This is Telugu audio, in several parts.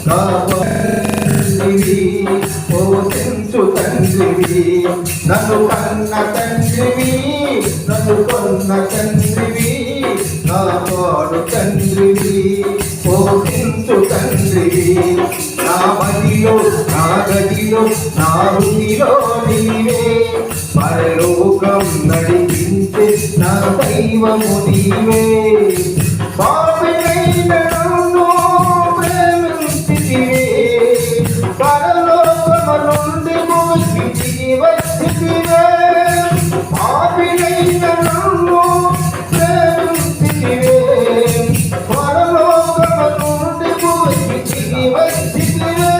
తండ్రివి పోషించు తండ్రివి నన్ను కన్న తండ్రివి నన్ను కొన్న తండ్రివి నా తోడు తండ్రివి పోషించు తండ్రివి నా మదిలో నా గదిలో నా హృదిలో నీవే పరలోకం నడిపించే నా దైవము నీవే పాపినైన నన్ను ప్రేమించితివే పరలోకము నుండి మోసితివి వచ్చితివే పాపినైన నన్ను ప్రేమించితివే పరలోకము నుండి మోసితివి వచ్చితివే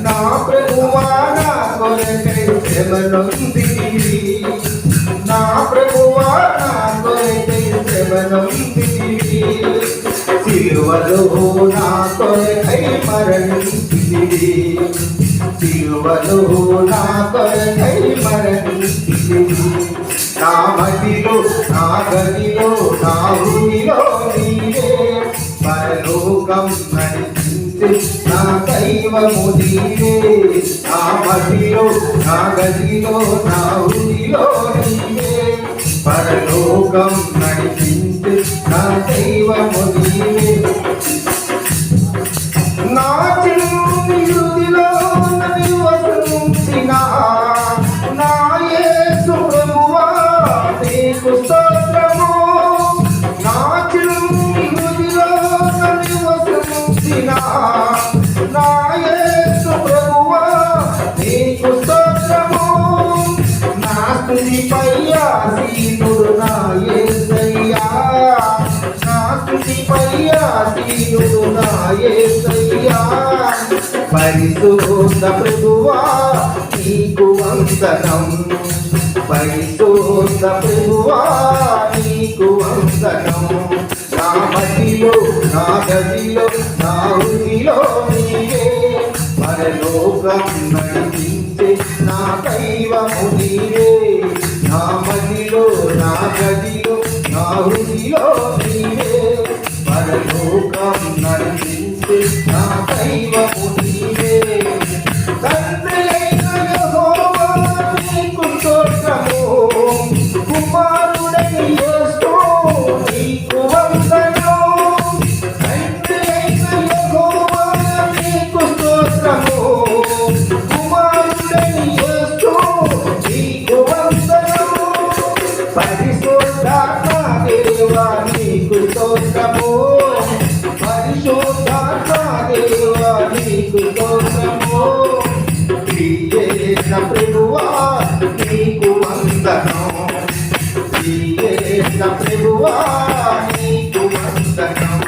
నా ప్రభువా నా కొరకై శ్రమనొందితివి నా ప్రభువా నా కొరకై శ్రమనొందితివి సిలువలో నా కొరకై మరణించితివి సిలువలో నా కొరకై మరణించితివి నా మదిలో నా గదిలో నా హృదిలో నీవే పరలోకం నడిపించే నా దైవము నీవే నా మదిలో నా గదిలో నా హృదిలో నీవే పరలోకం నడిపించే నా దైవము నీవే నా చిన్ని హృదిలో నివసించిన నా యేసు ప్రభువా నీకు స్తోత్రము నా చిన్ని హృదిలో నివసించిన నా యేసు ప్రభువా నీకు స్తోత్రము నా స్తుతిపై ఆసీనుడు నా యేసయ్యా నా స్తుతిపై ఆసీనుడు నా యేసయ్యా పరిశుద్ధ ప్రభువా నీకు వందనం పరిశుద్ధ ప్రభువా నీకు వందనం నా మదిలో నా గదిలో నా హృదిలో నీవే పరలోకం నడిపించే నా దైవము నీవే నా మదిలో నా గదిలో నా హృదిలో నీవే పరలోకం నడిపించే నా దైవము నీవే తండ్రియైన యెహోవా నీకు స్తోత్రము కుమారుడైన యేసు నీకు వందనం తండ్రియైన యెహోవా నీకు స్తోత్రము కుమారుడైన యేసు నీకు వందనం పరిశుద్ధాత్మ దేవా నీకు స్తోత్రము పరిశుద్ధాత్మ దేవా నీకు స్తోత్రము ప్రియేన ప్రభువా నీకు వందనం ప్రియేన ప్రభువా నీకు వందనం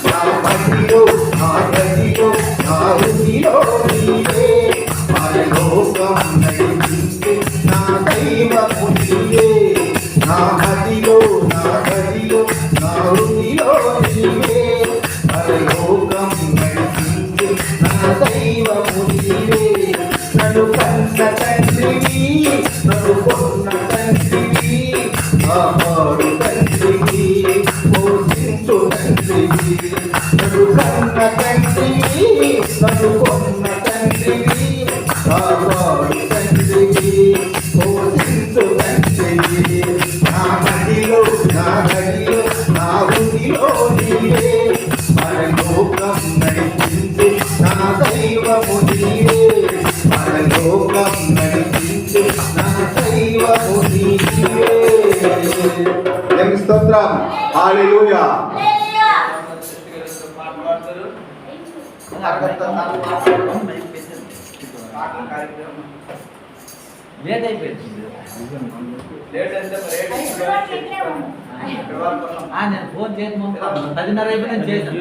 నా మదిలో నా గదిలో నా హృదిలో నీవే పరలోకం నడిపించే నా దైవము నీవే నా మదిలో నా గదిలో నా హృదిలో నీవే పరలోకం నడిపించే నా దైవము నీవే నన్ను కన్న తండ్రివి నన్ను కొన్న తండ్రివి ఆహాడు తండ్రివి పోషించు తండ్రివి నన్ను కన్న తండ్రివి నన్ను కొన్న తండ్రివి ఆహాడు తండ్రివి పోషించు తండ్రివి నా మదిలో నా గదిలో నా హృదిలో నీవే పరలోకం నడిపించే నా దైవము నీవే పరలోకం నడిపించే నా దైవము నీవే దేవుని స్తోత్రం హల్లెలూయా లేట్ అయిపోయింది నేను ఫోన్ చేసి 10:30 అయిపోయి నేను చేశాను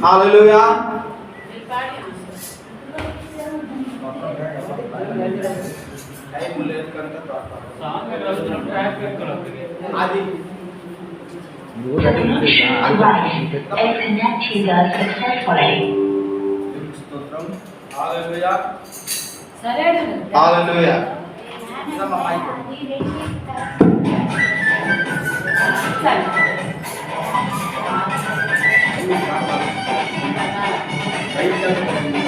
హల్లెలూయా అది హల్లెలూయా హల్లెలూయా Sal. What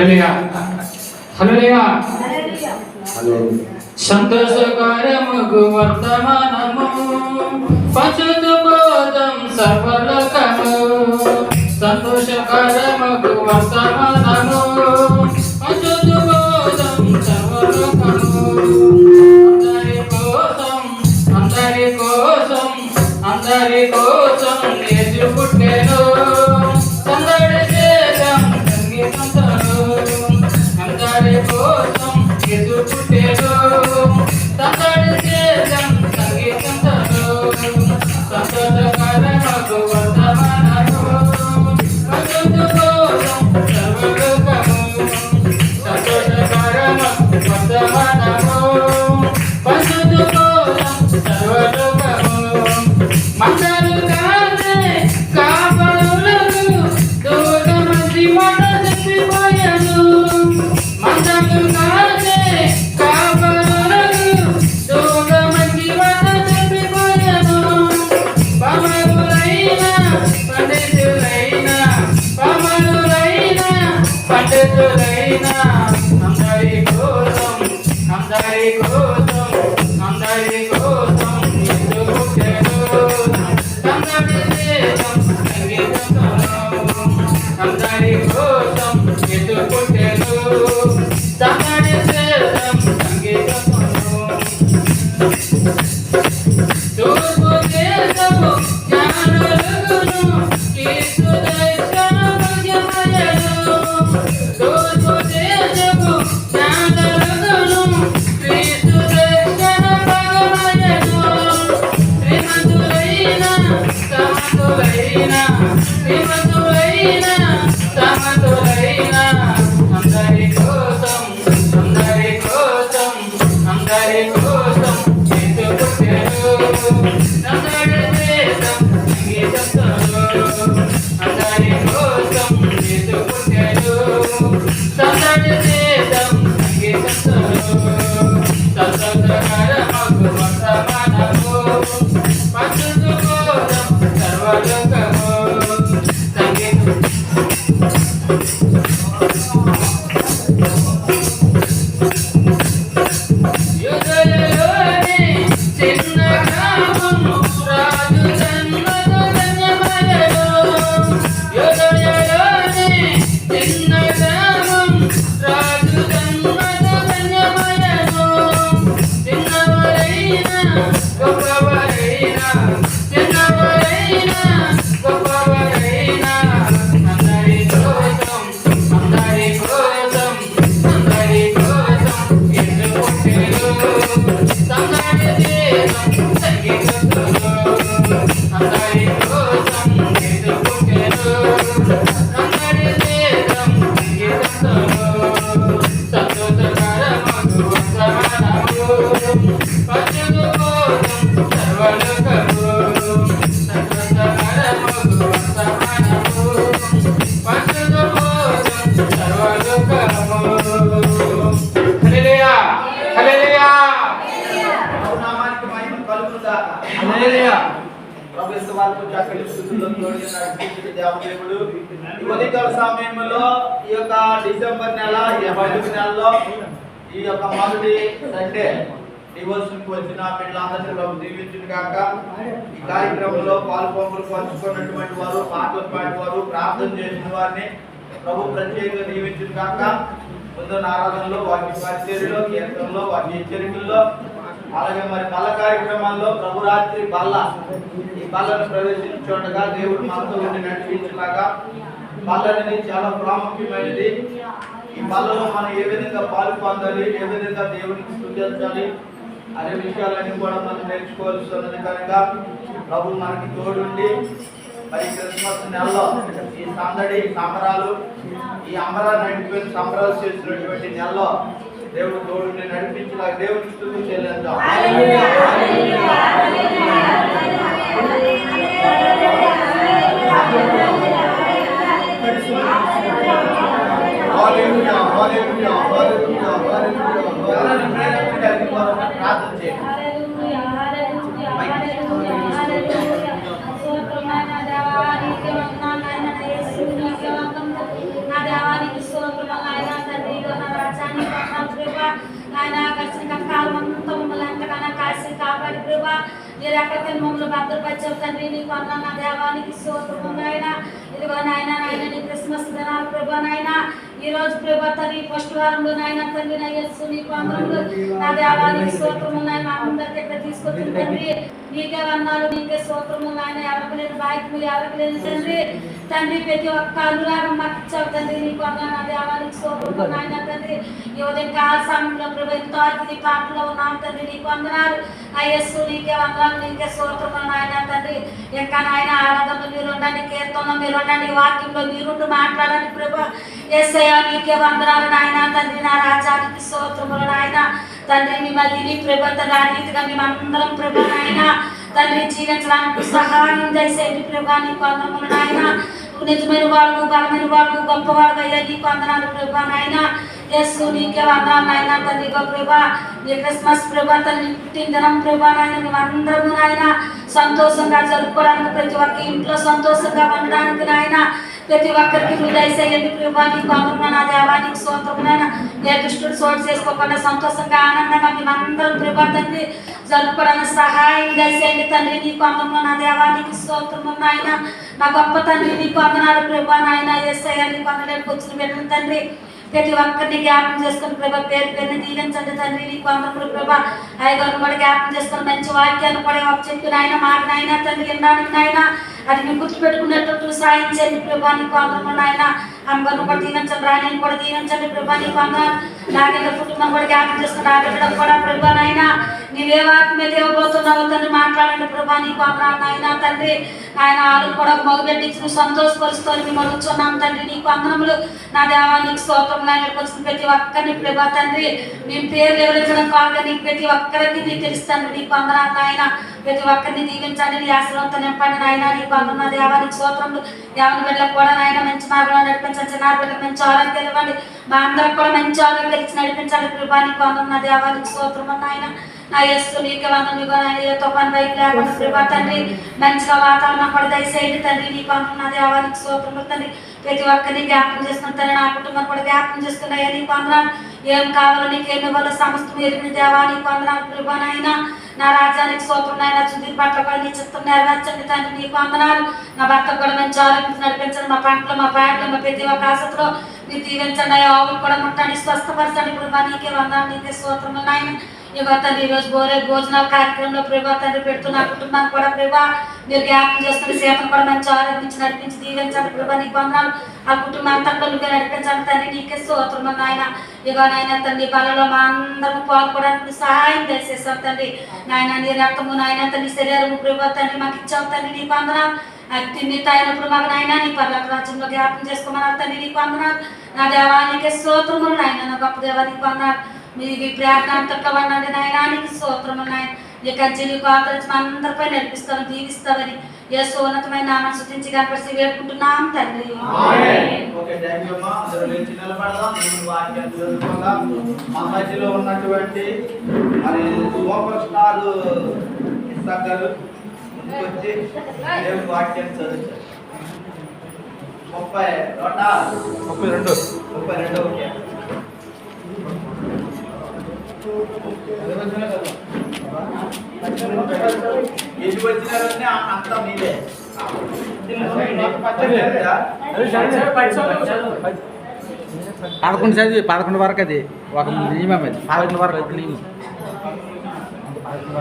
హల్లెలూయా హల్లెలూయా సంతోషకరముగు వర్తమానము పశుతుబోధం సర్వలోకము సంతోషకరముగు వర్తమానము పశుతుబోధం సర్వలోకము అందరి కోసం అందరి కోసం యేసు పుట్టెను సందడి చేద్దాం సంగీతంతో అందరి కోసం యేసు పుట్టెను సందడి చేద్దాం సంగీతంతో సంతోషకరముగు వర్తమానము పశుతుబోధం సర్వలోకము సంతోషకరముగు వర్తమానము పశుతుబోధం సర్వలోకము మందలు కాదే కాపరులకు దూత మంది మాట చెప్పిపోయాను మందలు కాదే కాపరులకు దూత మంది మాట చెప్పిపోయాను పమరులైన పండితులైన పండితులైన అందరి కోసం అందరి కోసం అందరి కోసం యేసు పుట్టెను సందడి చేద్దాం సంగీతంతో అందరి కోసం యేసు పుట్టెను సందడి చేద్దాం సంగీతంతో తూర్పు దేశము జ్ఞానులగును క్రీస్తు దర్శన భాగ్యమయను తూర్పు దేశము జ్ఞానులగును క్రీస్తు దర్శన భాగ్యమయను శ్రీమంతులైన సమతులైన శ్రీమంతులైన సమతులైన అందరి కోసం అందరి కోసం అందరి కోసం యేసు పుట్టెను సందడి చేద్దాం సంగీతంతో అందరి కోసం యేసు పుట్టెను సందడి చేద్దాం సంగీతంతో సంతోషకరముగు వర్తమానము పశుతుబోధం సర్వలోకము సంగీతం యుగలలోని చిన్న గ్రామము రాజు జన్మతో ధన్యమయను యుగలలోని చిన్న గ్రామం రాజు జన్మతో ధన్యమయను చిన్నవరైన గొప్పవరైన చిన్నవరైన గొప్పవరైన అందరి కోసం అందరి కోసం అందరి కోసం యేసు పుట్టెను సందడి చేద్దాం సంగీతంతో అందరి కోసం యేసు పుట్టెను సందడి చేద్దాం సంగీతంతో సంతోషకరముగు వర్తమానము పశుతుబోధం సర్వలోకము సంతోషకరముగు వర్తమానము పశుతుబోధం సర్వలోకము హల్లెలూయా హల్లెలూయా నామానికి మహిమ కలుగునుగాక. హల్లెలూయా ప్రభు యేసు వారికి చక్కటి స్తుతులు తోడి నడిపించిన దేవుడు ఈ ఉదయకాల సమయంలో ఈ యొక్క డిసెంబర్ నెల 25 నెలలో ఈ యొక్క మొదటి సండే డివోషన్ కు వచ్చిన బిడ్డలందరినీ ప్రభు దీవించును గాక. ఈ కార్యక్రమంలో పాల్పొంపులు పంచుకున్నటువంటి వారు పాటలు పాడేవారు ప్రార్థన చేసిన వారిని ప్రభు ప్రత్యేకంగా దీవించును గాక. ముందు ఆరాధనలో వాటి పరిచర్యలో కీర్తనలో వాటి హెచ్చరికల్లో అలాగే మరి బల్ల కార్యక్రమాల్లో ప్రభు రాత్రి బల్ల ఈ బల్లను ప్రవేశించుండగా దేవుడు మనతో ఉండి నడిపించలాగా బల్ల అనేది చాలా ప్రాముఖ్యమైనది. ఈ బల్లలో మనం ఏ విధంగా పాలు పొందాలి, ఏ విధంగా దేవునికి స్తుతించాలి అనే విషయాలన్నీ కూడా మనం నేర్చుకోవాల్సి ఉన్నది కనుక ప్రభు మనకి తోడుండి మరి క్రిస్మస్ నెలలో ఈ సందడి సంబరాలు ఈ అంబరాలు నడిపిన సంబరాలు చేసినటువంటి నెలలో దేవుడు తోడుని నడిపించలా దేవుడికి స్తుతి చెల్లిద్దాం. హల్లెలూయా హల్లెలూయా హల్లెలూయా హల్లెలూయా ప్రార్థన చేయండి. నా దేవానికి స్తోత్రం ఆయన మీరు ఎక్కడికైనా మమ్మల్ని భద్రపరిచారు తండ్రి నీకు వందనాలు నా దేవానికి స్తోత్రము నాయన ఇదిగో నాయన నీ క్రిస్మస్ దినాలు ప్రభా నాయన ఈ రోజు ప్రభా తండ్రి ఫస్ట్ వారంలో నాయన తండ్రి నా యేసు నీకు వందనములు నా దేవానికి స్తోత్రము నాయన అందరికి ఎక్కడ తీసుకొచ్చిన తండ్రి నీకే వందనాలు నీకే స్తోత్రము నాయన ఎవరికి లేని బాధ్యతలు ఎవరికి లేని తండ్రి ప్రతి ఒక్క అనురాగం మాకు ఇచ్చావు తండ్రి నీకు వందనాలు నా దేవానికి స్తోత్రము నాయన తండ్రి ఈ ఉదయం కాల సమయంలో ప్రభా ఎంతో అతిథి పాటలో ఉన్నాం తండ్రి నీకు వందనాలు నా యేసు నీకే వందనాలు నీకే స్తోత్రము నాయన తండ్రి ఇంకా నాయన ఆరాధనలో మీరు ఉండండి కీర్తనలో మీరు ఉండండి వాక్యంలో మీరుంటూ మాట్లాడండి ప్రభా యేసయ్యా నీకే వందనాలు నాయన తండ్రి నా రాజానికి స్తోత్రములు నాయన తండ్రి మిమ్మల్ని ప్రభా తండ్రి ఆ రీతిగా మేమందరం ప్రభా నాయన తండ్రి జీవించడానికి సహాయం చేసేది ప్రభా నీకు వందనములు నాయన నిజమైన వాళ్ళు బలమైన వాళ్ళు గొప్పవాళ్ళు అయ్యా నీకు వందనాలు ప్రభా నాయన యేసు నీకే వందనాలు నాయన తండ్రి ప్రభా నీ క్రిస్మస్ ప్రభా తండ్రి పుట్టినదినం ప్రభా నాయన మేమందరము నాయన సంతోషంగా జరుపుకోవడానికి ప్రతి ఒక్క ఇంట్లో సంతోషంగా ఉండడానికి నాయన ప్రతి ఒక్కరికి నువ్వు దయచేయండి ప్రభా నీకు వందనములు నా దేవానికి స్తోత్రము నాయన ఏ దుష్టుడు చోటు చేసుకోకుండా సంతోషంగా ఆనందంగా మేమందరం ప్రభా తండ్రి జరుపుకోవడానికి సహాయం దయచేయండి తండ్రి నీకు వందనములు నా దేవానికి స్తోత్రము నాయన నా గొప్ప తండ్రి నీకు వందనాలు ప్రభా నాయన యేసయ్యా నీకు వందనాలకు వచ్చిన బిడ్డలు తండ్రి ప్రతి ఒక్కరిని జ్ఞాపకం చేసుకుని ప్రభా పేరు పేరుని దీవించండి తండ్రి నీకు వందనములు ప్రభా అయ్యగారిని కూడా జ్ఞాపకం చేసుకుని మంచి వాక్యాన్ని కూడా చెప్పిన ఆయన మాట నాయన తండ్రి వినడానికి నాయన అది మేము గుర్తుపెట్టుకునేటట్టు సాయం చేయండి ప్రభా నీకు వందనములు నాయన అమ్మగారిని కూడా దీవించండి రాణిని కూడా దీవించండి ప్రభా నీకు వందనాలు నాగేళ్ళ కుటుంబం కూడా జ్ఞాపకం చేసుకుని ఆగడం కూడా ప్రభా నాయన నీవే వాక్యం మీద ఇవ్వబోతున్నావు తండ్రి మాట్లాడండి ప్రభా నీకు వందనాలు నాయన తండ్రి ఆయన ఆలు కూడా మగబెట్టించి సంతోషపరుస్తాను మేము అడుగుతున్నాం తండ్రి నీకు వందనములు నా దేవానికి స్తోత్రం నాయనకు వచ్చిన ప్రతి ఒక్కరిని ప్రభా తండ్రి మేము పేరు వివరించడం కాదు నీకు ప్రతి ఒక్కరికి నీకు తెలుస్తాను నీకు వందనాలు నాయన ప్రతి ఒక్కరిని దీవించండి నీ ఆశలంతా నింపండి నాయన నీకు వందన దేవానికి స్తోత్రములు దేవని బిడ్డలకు కూడా నాయన మంచి మార్గంలో నడిపించండి చిన్న బిడ్డలకు మంచి ఆరోగ్యం ఇవ్వండి మా అందరికి కూడా మంచి ఆరోగ్యం ఇచ్చి నడిపించాలి ప్రభా నీకు వందన దేవానికి స్తోత్రము నాయన నా యేసు నీకు వందనములు తుఫాను బయట లేకుండా ప్రభా తండ్రి మంచిగా వాతావరణం కూడా దయచేయండి తండ్రి నీకు వందన దేవానికి స్తోత్రములు తండ్రి ప్రతి ఒక్కరిని జ్ఞాపకం చేసుకుని తండ్రి నా కుటుంబం కూడా జ్ఞాపకం చేసుకున్నాయా నీకు వందనాలు ఏం కావాలో నీకు ఏమి ఇవ్వాలో సమస్తం ఎరిగిన దేవా నీకు వందనాలు ప్రభా నాయన నా రాజానికి స్తోత్రం నాయన చుంది పట్ల కూడా నీ చిత్తం నెరవేర్చండి తండ్రి నీకు వందనాలు నా భర్త కూడా మంచి ఆరోగ్యం నడిపించండి మా పంటలు మా పాటలు మా ప్రతి ఒక్క ఆసక్తిలో మీరు దీవించండి ఆవులు కూడా ముట్టండి స్వస్థపరచండి ప్రభా నీకే వందనాలు నీకే స్తోత్రములు నాయన ఇవ్వ తండ్రి ఈరోజు భోజనాల కార్యక్రమంలో ప్రభా తండ్రి పెడుతున్న కుటుంబాన్ని కూడా ప్రభా మీరు జ్ఞాపకం చేసుకుని సీతను కూడా మంచి ఆరోగ్యించి నడిపించి దీవించండి ప్రభా నీకు వందనాలు ఆ కుటుంబాన్ని తక్కువగా నడిపించండి తండ్రి నీకే స్తోత్రం నాయన ఇక నాయన తండ్రి బలలో మా అందరం పాల్గొనడానికి సహాయం చేసేసాం తండ్రి నాయన నీ రక్తము నాయన తండ్రి శరీరము ప్రభా తండ్రి మాకు ఇచ్చావు తండ్రి నీకు వందనాలు తిని తాగినప్పుడు మాకు నాయన నీ పర్లకు రాజ్యంలో జ్ఞాపకం చేసుకోమన్నారు తండ్రి నీకు వందనాలు నా దేవానికి స్తోత్రములు నాయన నా గొప్ప దేవానికి వందనాలు మీ ప్రార్థనతో వండండి నాయనానికి స్తోత్రములు నాయన నీ కజ్జీలకు ఆదరించి మా అందరిపై నడిపిస్తాను దీవిస్తావని యేసు ఉన్నతమైన నామాన్ని స్తుతించి కనపరిచి వేడుకుంటున్నాం తండ్రి ఓకే థాంక్యూ అమ్మా అందరూ లేచి నిలబడదాం నేను వాక్యం చదువుకుందాం మా మధ్యలో ఉన్నటువంటి మరి సూపర్ స్టార్ ఇస్సాక్ గారు ముందుకొచ్చి దేవుని వాక్యం చదువుతారు 32 ఓకే ఏది వచ్చినా అంతా మీదే 11 చదివి 11 వరకు అది ఒక నియమం అది 11 వరకు ఒక నియమం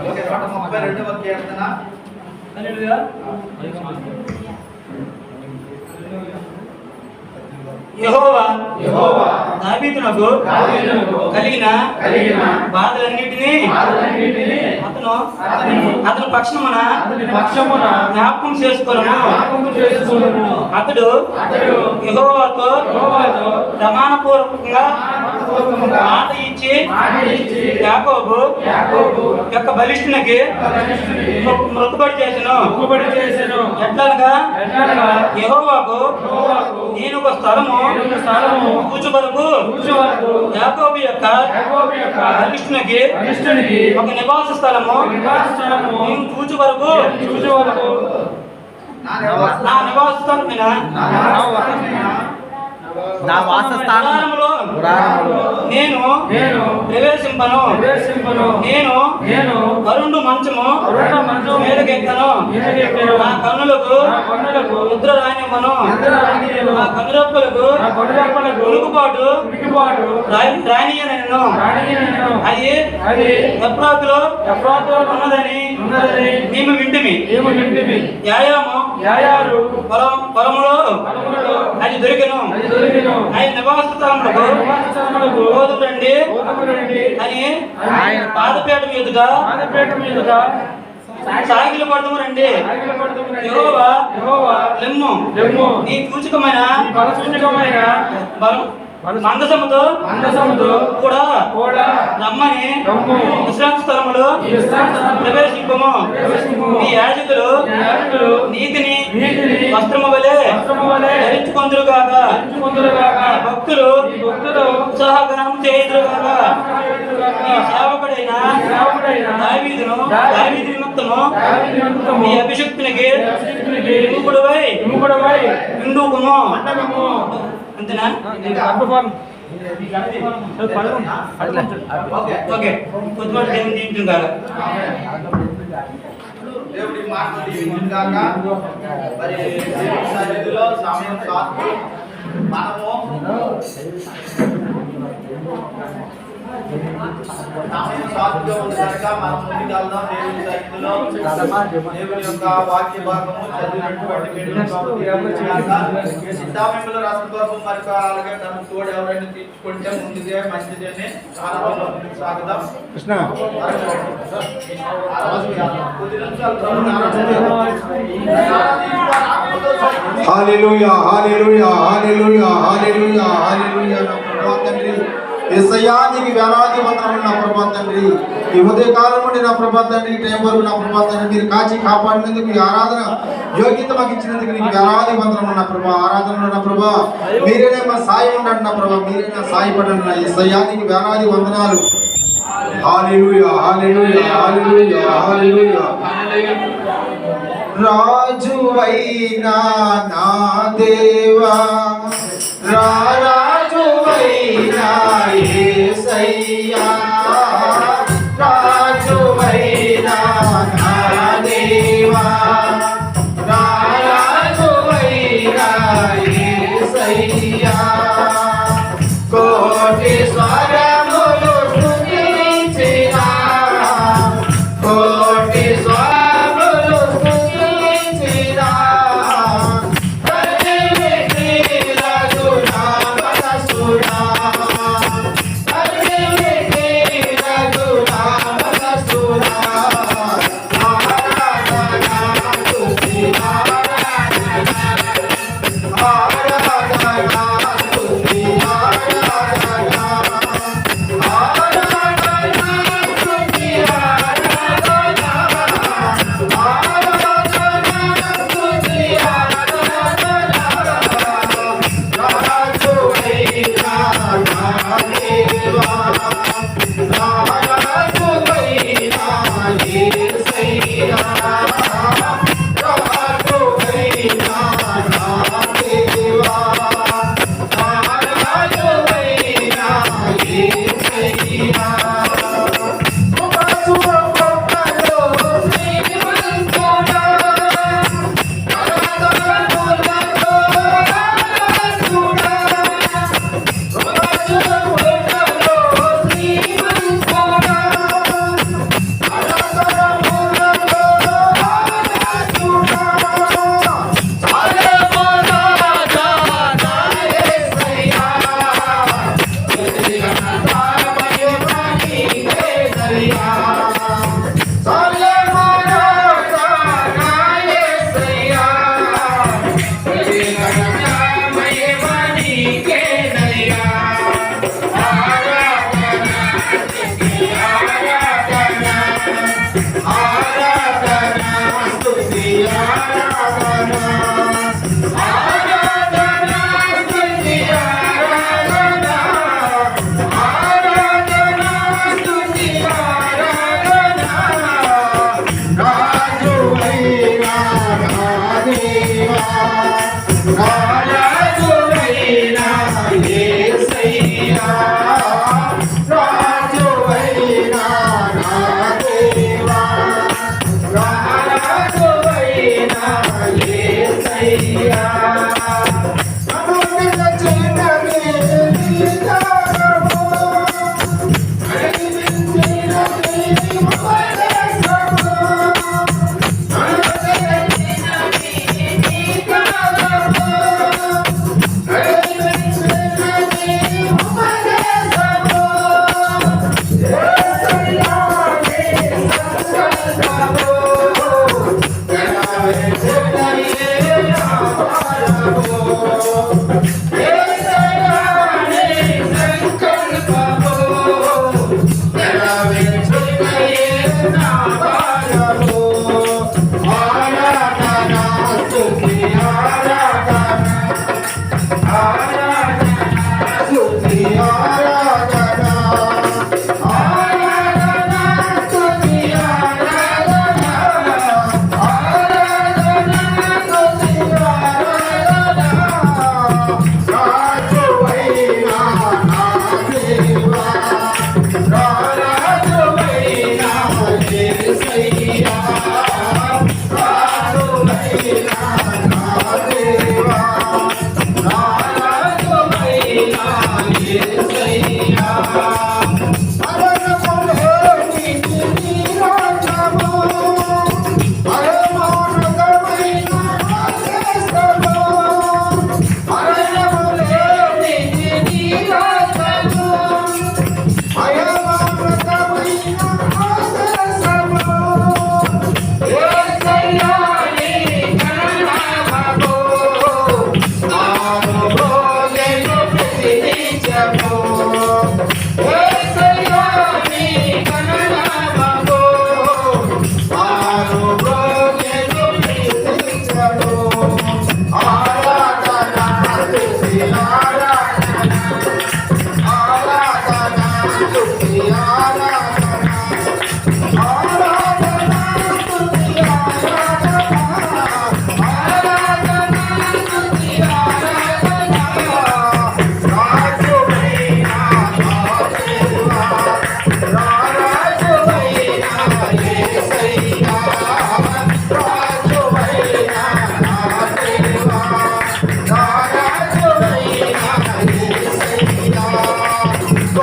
ఓకే 132వ కీర్తన యెహోవా దావీదునకు కలిగిన బాధలన్నిటినీ అతను పక్షమున జ్ఞాపకం చేసుకొనును. అతడు యెహోవాతో ప్రమాణపూర్వకంగా మాట ఇచ్చి యాకోబు యొక్క బలిష్ఠునికి మొక్కుబడి చేసెను. ఎట్లనగా యెహోవాకు నేను ఒక స్థలము కూర్చు వరకు యాకోబు యొక్క బలిష్ఠునికి ఒక నివాస స్థలము నేను కూర్చు వరకు నా నివాస స్థలం నా వాసస్థానములో నేను ప్రవేశింపను నేను వరుణుడు మంచము మేలుకెక్కను నా కన్నులకు ముద్ర రానివ్వను నా కన్నురప్పులకు ఉలుకుపాటు రానియనను అది ఎఫ్రాతులో ఉన్నదని మేము వింటిమి యాయారు పొలములో అది దొరికెను ఆయన నివాస స్థలములకు పోదురండి అని ఆయన పాదపేట మీదుగా సాగిలు పడతాము రండి. యెహోవా లెమ్ము నీ సూచకమైన మందసముతో కూడా రమ్మని విశ్రాంతి స్థలములో ప్రవేశింపము. నీ యాజకులు నీతిని వస్త్రము వలె ధరించుకొందురుగాక, భక్తులు ఉత్సాహగానం చేయుదురుగాక. నీ సేవకుడైన దావీదు నిమిత్తము నీ అభిషక్తునికి విముఖుడవై విందుకుము. అంతేనా? ఓకే, కొద్దిమంది దేవుని దీవించుగాక. దేవుడి మాటలు దీవించుగాక. మరి దేవుని సన్నిధిలో సమయం కాదు, మనము సమయం సాధుగా ఉంది కనుక మనం ముందుకెళ్దాం. దేవుని సన్నిధిలో దేవుని యొక్క వాక్య భాగము చదివినటువంటి సిద్ధామిలో రసగోపం మరి అలాగే తన తోడు ఎవరైనా తీసుకుంటే ముందుగా మంచిదని ఆరంభంలో ముందుకు సాగుదాం. కృష్ణ హల్లెలూయా హల్లెలూయా హల్లెలూయా హల్లెలూయా హల్లెలూయా. నా ప్రభువా తండ్రి యేసయ్యా నీకు వేలాది వందనములు నా ప్రభువా తండ్రి. ఈ ఉదయ కాలం నుండి నా ప్రభువా తండ్రి టైం వరకు నా ప్రభువా తండ్రి మీరు కాచి కాపాడినందుకు ఈ ఆరాధన యోగ్యత మాకు ఇచ్చినందుకు నీకు వేలాది వందనములు నా ప్రభువా. ఆరాధనలో నా ప్రభువా మీరేనే మా సాయి ఉండండి నా ప్రభువా, మీరే నా సాయపడండి నా యేసయ్యా నీకు వేలాది వందనాలు. హల్లెలూయా హల్లెలూయా హల్లెలూయా హల్లెలూయా. రాజువైనా నా దేవా రాజువైనా యేసయ్యా, రాజువైనా నా దేవా రాజువైనా యేసయ్యా. కోటి స్వరములు స్తుతించినా, కోటి స్వరములు స్తుతించినా, తరిమికి రఘునా మనసునా, తరిమికి రఘునా మనసునా. ఆరాధనా స్తుతి ఆరాధనా ఆరాధనా స్తుతి ఆరాధనా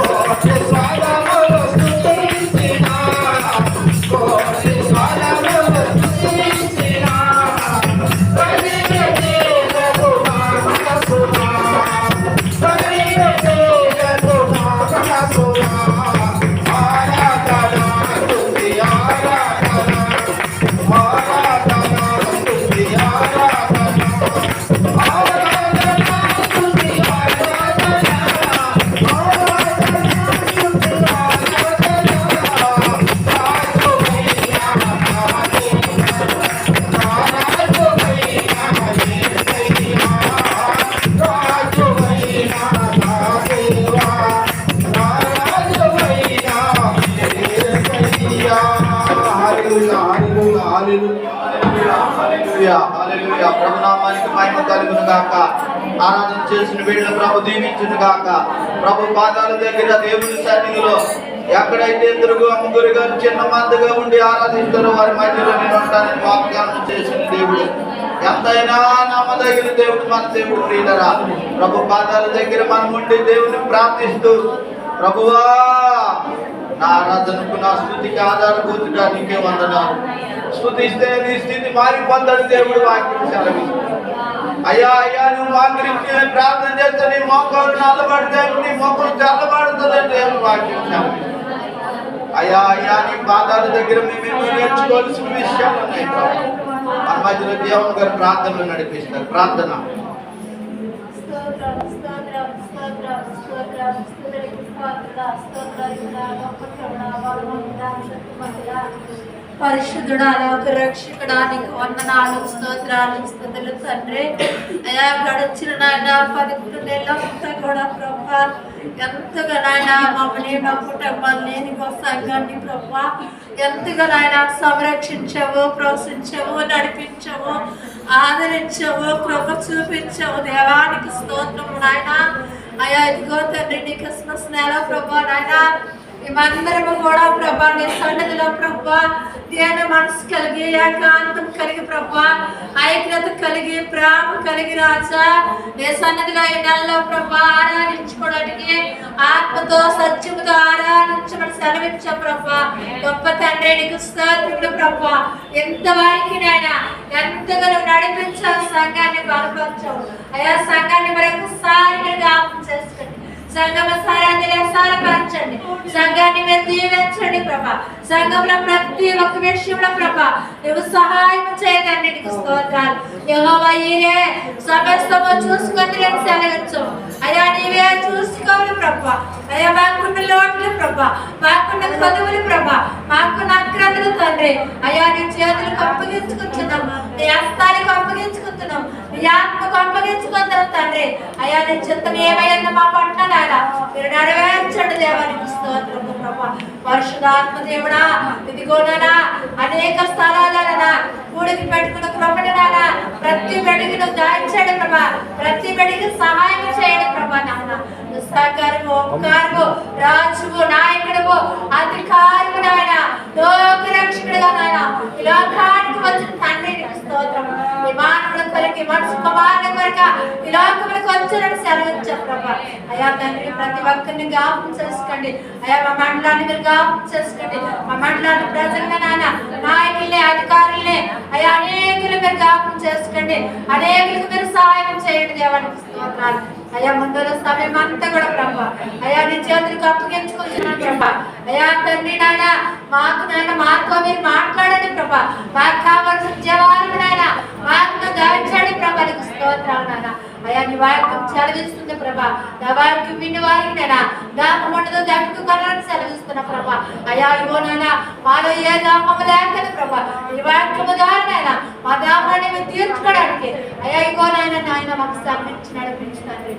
కోటి స్వరములు స్తుతించిన కోటి స్వరములు స్తుతించిన ప్రభునామానికి మహిమ కలుగును గాక. ఆరాధన చేసిన వీళ్ళని ప్రభు దీవించును గాక. ప్రభు పాదాల దగ్గర దేవుని సన్నిధిలో ఎక్కడైతే ఇద్దరు ముగ్గురుగా చిన్న మందిగా ఉండి ఆరాధిస్తారో వారి మధ్యలో నేను ఉంటానని వాగ్దానం చేసిన దేవుడు, ఎంతైనా నమ్మదగిన దేవుడు మన దేవుడు. ప్రియులరా, ప్రభు పాదాల దగ్గర మనం ఉండి దేవుని ప్రార్థిస్తూ, ప్రభువా నా ఆరాధనకు నా స్థుతికి ఆధారభూతిగా నీకే వందనాలు. స్తుతిస్తే నీ స్థితి మారిపోతాడు దేవుడు వాక్యం సెలవిస్తుంది. అయ్యా అయ్యా నువ్వు వాక్యం ప్రార్థన చేస్తే నీ మోకాలు నల్లబడితే నీ మొక్కలు చల్లబడుతుందని దేవుడు వాక్యం సెలవిస్తుంది. అయ్యా అయ్యా నీ పాదాల దగ్గర మేము నేర్చుకోవాల్సిన విషయాలు ఉన్నాయి. మన మధ్యలో దేవుని గారు ప్రార్థనలు నడిపిస్తారు. ప్రార్థన. పరిశుద్ధుడా, లోక రక్షకుడానికి వందనాలు, స్తోత్రాలు, స్తుతులు తండ్రి. అయా గడిచిన నాయన 11 నెలలంతా కూడా ప్రభా ఎంతగా నాయన మమ్మల్ని మా కుటుంబాన్ని నీకు సంఘాన్ని ప్రభా ఎంతగా నాయన సంరక్షించావు, ప్రోత్సహించావు, నడిపించావు, ఆదరించావు, కృప చూపించావు. దేవానికి స్తోత్రము నాయన. అయా ఇదిగో తండ్రి నీ క్రిస్మస్ నెల ప్రభా నాయన మేమందరము కూడా ప్రభా నీ సన్నిధిలో ప్రభా ధ్యాన మనసు కలిగి, ఏకాంతం కలిగి ప్రభా ఐక్యత కలిగి, ప్రేమ కలిగి రాజా నీ సన్నిధిలో ఈ నెలలో ప్రభా ఆరాధించుకోవడానికి ఆత్మతో సత్యముతో ఆరాధించమని సెలవిచ్చా ప్రభా. గొప్ప తండ్రి నీకు స్తోత్రములు ప్రభా. ఎంతవరకు నాయనా ఎంతగానో నడిపించావు, సంఘాన్ని బలపరచావు. అయా సంఘాన్ని మరొకసారి జ్ఞాపకం చేసుకోండి. సంఘం సారాన్ని సారపరచండి. సంఘాన్ని మీరు దీవించండి ప్రభా. సంఘంలో ప్రతి ఒక్క విషయంలో ప్రభా నువ్వు సహాయం చేయదండి. నీకు స్తోత్రాలు. యెహోవా ఈరే సమస్తము చూసుకొని నేను సెలవించు. అయ్యా నీవే చూసుకోవాలి ప్రభా. అయ్యా మాకున్న లోట్లు ప్రభా, మాకున్న కొదువులు ప్రభా, మాకున్న అక్రతలు తండ్రి అయ్యా నీ చేతులకు అప్పగించుకుంటున్నాం, నీ హస్తానికి అప్పగించుకుంటున్నాం, నీ ఆత్మకు అప్పగించుకుంటున్నాం తండ్రి. అయ్యా నీ చిత్తం ఏమైందో మా పట్ల నాయన మీరు నెరవేర్చండి. దేవానికి స్తోత్రము ప్రభా. పరిశుద్ధాత్మ దేవుడా ఇదిగోనా అనేక స్థలాలనా కూడికి పెట్టుకున్న కృపని నాన్న ప్రతి బడికి నువ్వు దాయించండి ప్రభా. ప్రతి బడికి సహాయం చేయండి ప్రభా. నాన్న సహకారము, ఉపకారము, రాజువు, నాయకుడు, అధికారము నాయన లోక రక్షకుడుగా నాయన ఈ లోకానికి వచ్చిన తండ్రి నీకు స్తోత్రము. ఈ మానవుల కొరకు, మనుషు కుమారుల కొరకు ఈ లోకములకు వచ్చినట్టు సెలవిచ్చావు ప్రభా. అయా తండ్రి ప్రతి ఒక్కరిని జ్ఞాపకం చేసుకోండి. అయా మా మండలాన్ని మీరు జ్ఞాపకం చేసుకోండి. మా మండలాన్ని ప్రజలుగా నాయన నాయకుల్ని, అధికారుల్ని అయా అనేకులు మీరు జ్ఞాపకం చేసుకోండి. అనేకులకు మీరు సహాయం చేయండి. దేవానికి స్తోత్రాలు. అయా ముందు సమయం అంతా కూడా ప్రభా అయా నీ చేతులకు అప్పగించుకుంటున్నాను ప్రభా. అయా తండ్రి నాయన మాకు నాయన మాతో మీరు మాట్లాడండి ప్రభా. మాకు కావాల్సిన జవాబు నాయన మాకు దాయించండి ప్రభా. నీకు స్తోత్రాలు నాయన. అయా నీ వాక్యం సెలవిస్తుంది ప్రభా. నా వాక్యం విని వారికి నాయన దాపం ఉండదు, దానికి కొనాలని సెలవిస్తున్నా ప్రభా. అయా ఇవో నాయన మాలో ఏ దాపము లేకని ప్రభా ఈ వాక్యము ద్వారా నాయన మా దాపాన్ని మేము తీర్చుకోవడానికి అయా ఇగో నాయన నాయన మాకు సమ్మించి నడిపించండి,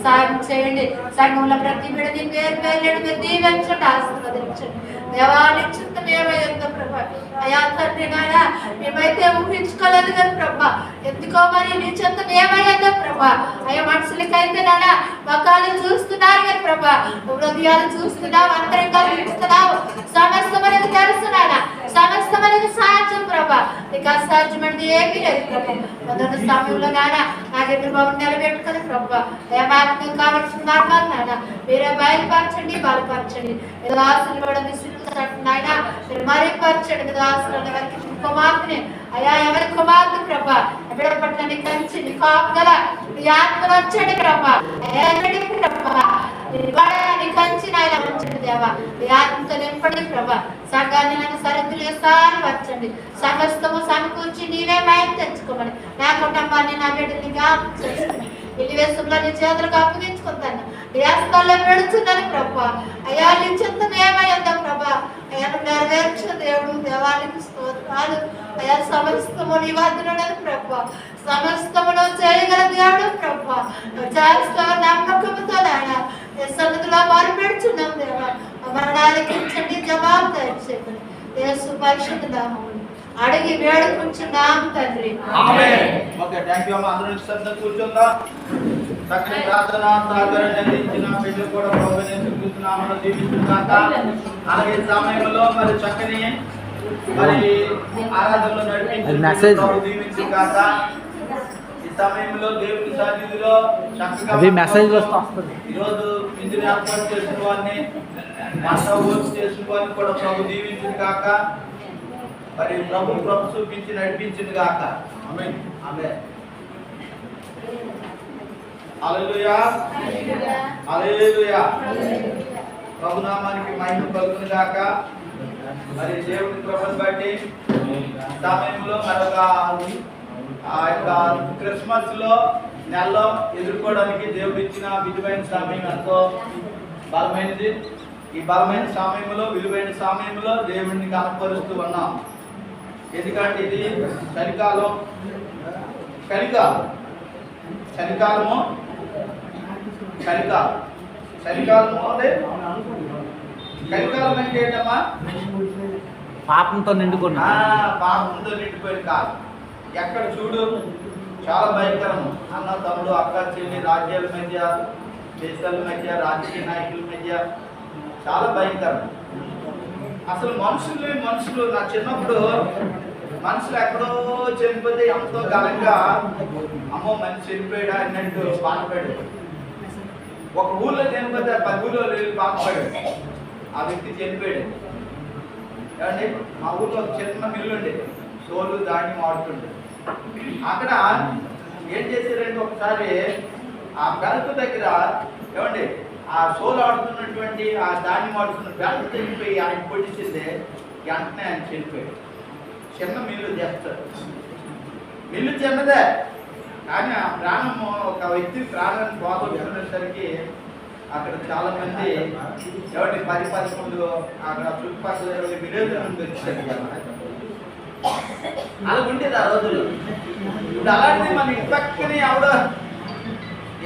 సాయం చేయండి. సంఘంలో ప్రతి బిడ్డని పేరు పేర్లేడు మీరు దీవించండి, ఆశీర్వదించండి. దేవానికి చిత్తం ఏమైందో ప్రభా. అయా తండ్రి నాయన మేమైతే ఊహించుకోలేదు కదా ప్రభా. ఎందుకో మరి నీ చిత్తం ఏమైందో ప్రభా. అయ్యా మనుషులకైతే నాయన ముఖాలు చూస్తున్నారు కదా ప్రభా, హృదయాలు చూస్తున్నావు, అంతరంగాలు చూస్తున్నావు. సమస్త మనకు తెలుసు నాయన, సమస్త మనకు సాధ్యం ప్రభా. ప్రభా నీకు అసాధ్యమైనది ఏమీ లేదు ప్రభా మొదటి సమయంలో నాయన నాగేంద్ర బాబు నిలబెట్టుకుని ప్రభా ఏమాత్రం కావాల్సిన మార్గాలు నాయన మీరే బయలుపరచండి బలపరచండి ఏదో ఆశలు కూడా నాయన మీరు మరీ పరచండి కదా ఆశలు ఎవరికి కుమార్తెని అయ్యా ఎవరి కుమార్తె ప్రభా ఎవరి పట్ల నీకు మంచి నీ కాపుదల నీ ఆత్మలు వచ్చండి ప్రభా ప్రభా ఆత్మతో నింపండి ప్రభా సంఘాన్ని నన్ను సరిద్దులు సారపరచండి సమస్తము సమకూర్చి నీవే మయం తెచ్చుకోమని నా కుటుంబాన్ని నా బిడ్డని జ్ఞాపకం చేసుకుని ఇల్లు వేసుకున్న నీ చేతులకు అప్పగించుకుంటాను నీ హస్తాల్లో పెడుతున్నాను ప్రభా అయ్యా నీ చింతన ఏమైందా ప్రభా అయ్యా నెరవేర్చిన దేవుడు దేవాలకి స్తోత్రాలు అయ్యా సమస్తము నీ వద్దనున్నది ప్రభా సమస్తమును చేయగల దేవుడు ప్రభా చేస్తావు నమ్మకంతో నాయన సన్నిధిలో మొరపెడుచున్నాం దేవా మరణాలకి జవాబు దయచేయండి యేసు పరిశుద్ధ నామములో అడిగి వేడుకుంటున్నాం తండ్రి ఆమేన్. ఓకే థాంక్యూ అమ్మ. అందరూ శ్రద్ధగా కూర్చుందాం. చక్కని ప్రార్థన సాగరణ అందించిన బిడ్డలు కూడా ప్రభువుని స్తుతిస్తున్నామని దీవించుగాక. అలాగే సమయంలో మరి చక్కని మరి ఆరాధనలో నడిపించిన ప్రభు దీవించుగాక. ఈ సమయంలో దేవుని సన్నిధిలో చక్కగా అవి మెసేజ్లు వస్తుంది. ఈరోజు ఇందుని ఏర్పాటు చేసిన వారిని వంట ఓర్పు చేసిన వారిని కూడా ప్రభు దీవించుగాక. మరి ప్రభు చూపించి నడిపించింది గాక. ఆమేన్. ఆమేన్. హల్లెలూయా. హల్లెలూయా. ప్రభు నామానికి మహిమ కలుగును గాక. మరి దేవుని కృపను బట్టి సమయంలో మరొక ఆ యొక్క క్రిస్మస్ లో నెలలో ఎదుర్కోవడానికి దేవుడు ఇచ్చిన విలువైన సమయం ఎంతో బలమైనది. ఈ బలమైన సమయంలో విలువైన సమయంలో దేవుడిని కనపరుస్తూ ఉన్నాం. ఎందుకంటే ఇది చలికాలం. చలికాలము అంటే చలికాలం అంటే ఏంటమ్మా? పాపంతో నిండుకున్నా పాపంతో నిండిపోయిన కాలం. ఎక్కడ చూడు చాలా భయంకరము. అన్న తమ్ముడు అక్క చెల్లి రాజ్యాల మధ్య దేశాల మధ్య రాజకీయ నాయకుల మధ్య చాలా భయంకరం. అసలు మనుషులు నా చిన్నప్పుడు మనుషులు ఎక్కడో చనిపోతే ఎంతో ఘనంగా అమ్మో మనిషి చనిపోయాడా అన్నట్టు బాధపడాడు. ఒక ఊళ్ళో చనిపోతే 10 ఊళ్ళో వెళ్ళి బాధపడాడు. ఆ వ్యక్తి చనిపోయాడు. ఏమండి మా ఊళ్ళో ఒక చిన్న మిల్లు ఉండేది. సోలు దాన్ని మాడుతుండే. అక్కడ ఏం చేశారంటే ఒకసారి ఆ బెల్ట్ దగ్గర ఏమండి ఆ సోలు ఆడుతున్నటువంటి ఆ ధాన్యం ఆడుతున్న బెల్ట్ చనిపోయి ఆయన పొడిచిందే వెంటనే ఆయన చనిపోయాడు. చిన్న మిల్లు చేస్తాడు. మిల్లు చిన్నదే కానీ ఆ ప్రాణము ఒక వ్యక్తి ప్రాణాన్ని పోగొట్టుకునేసరికి అక్కడ చాలా మంది ఎవరి 10-11 అక్కడ చుట్టుపక్కల 20 విలేజ్ నుండి వచ్చారు కదా. అలా ఉండేది ఆ రోజులు. ఇప్పుడు అలాంటిది మన ఇంటి పక్కనే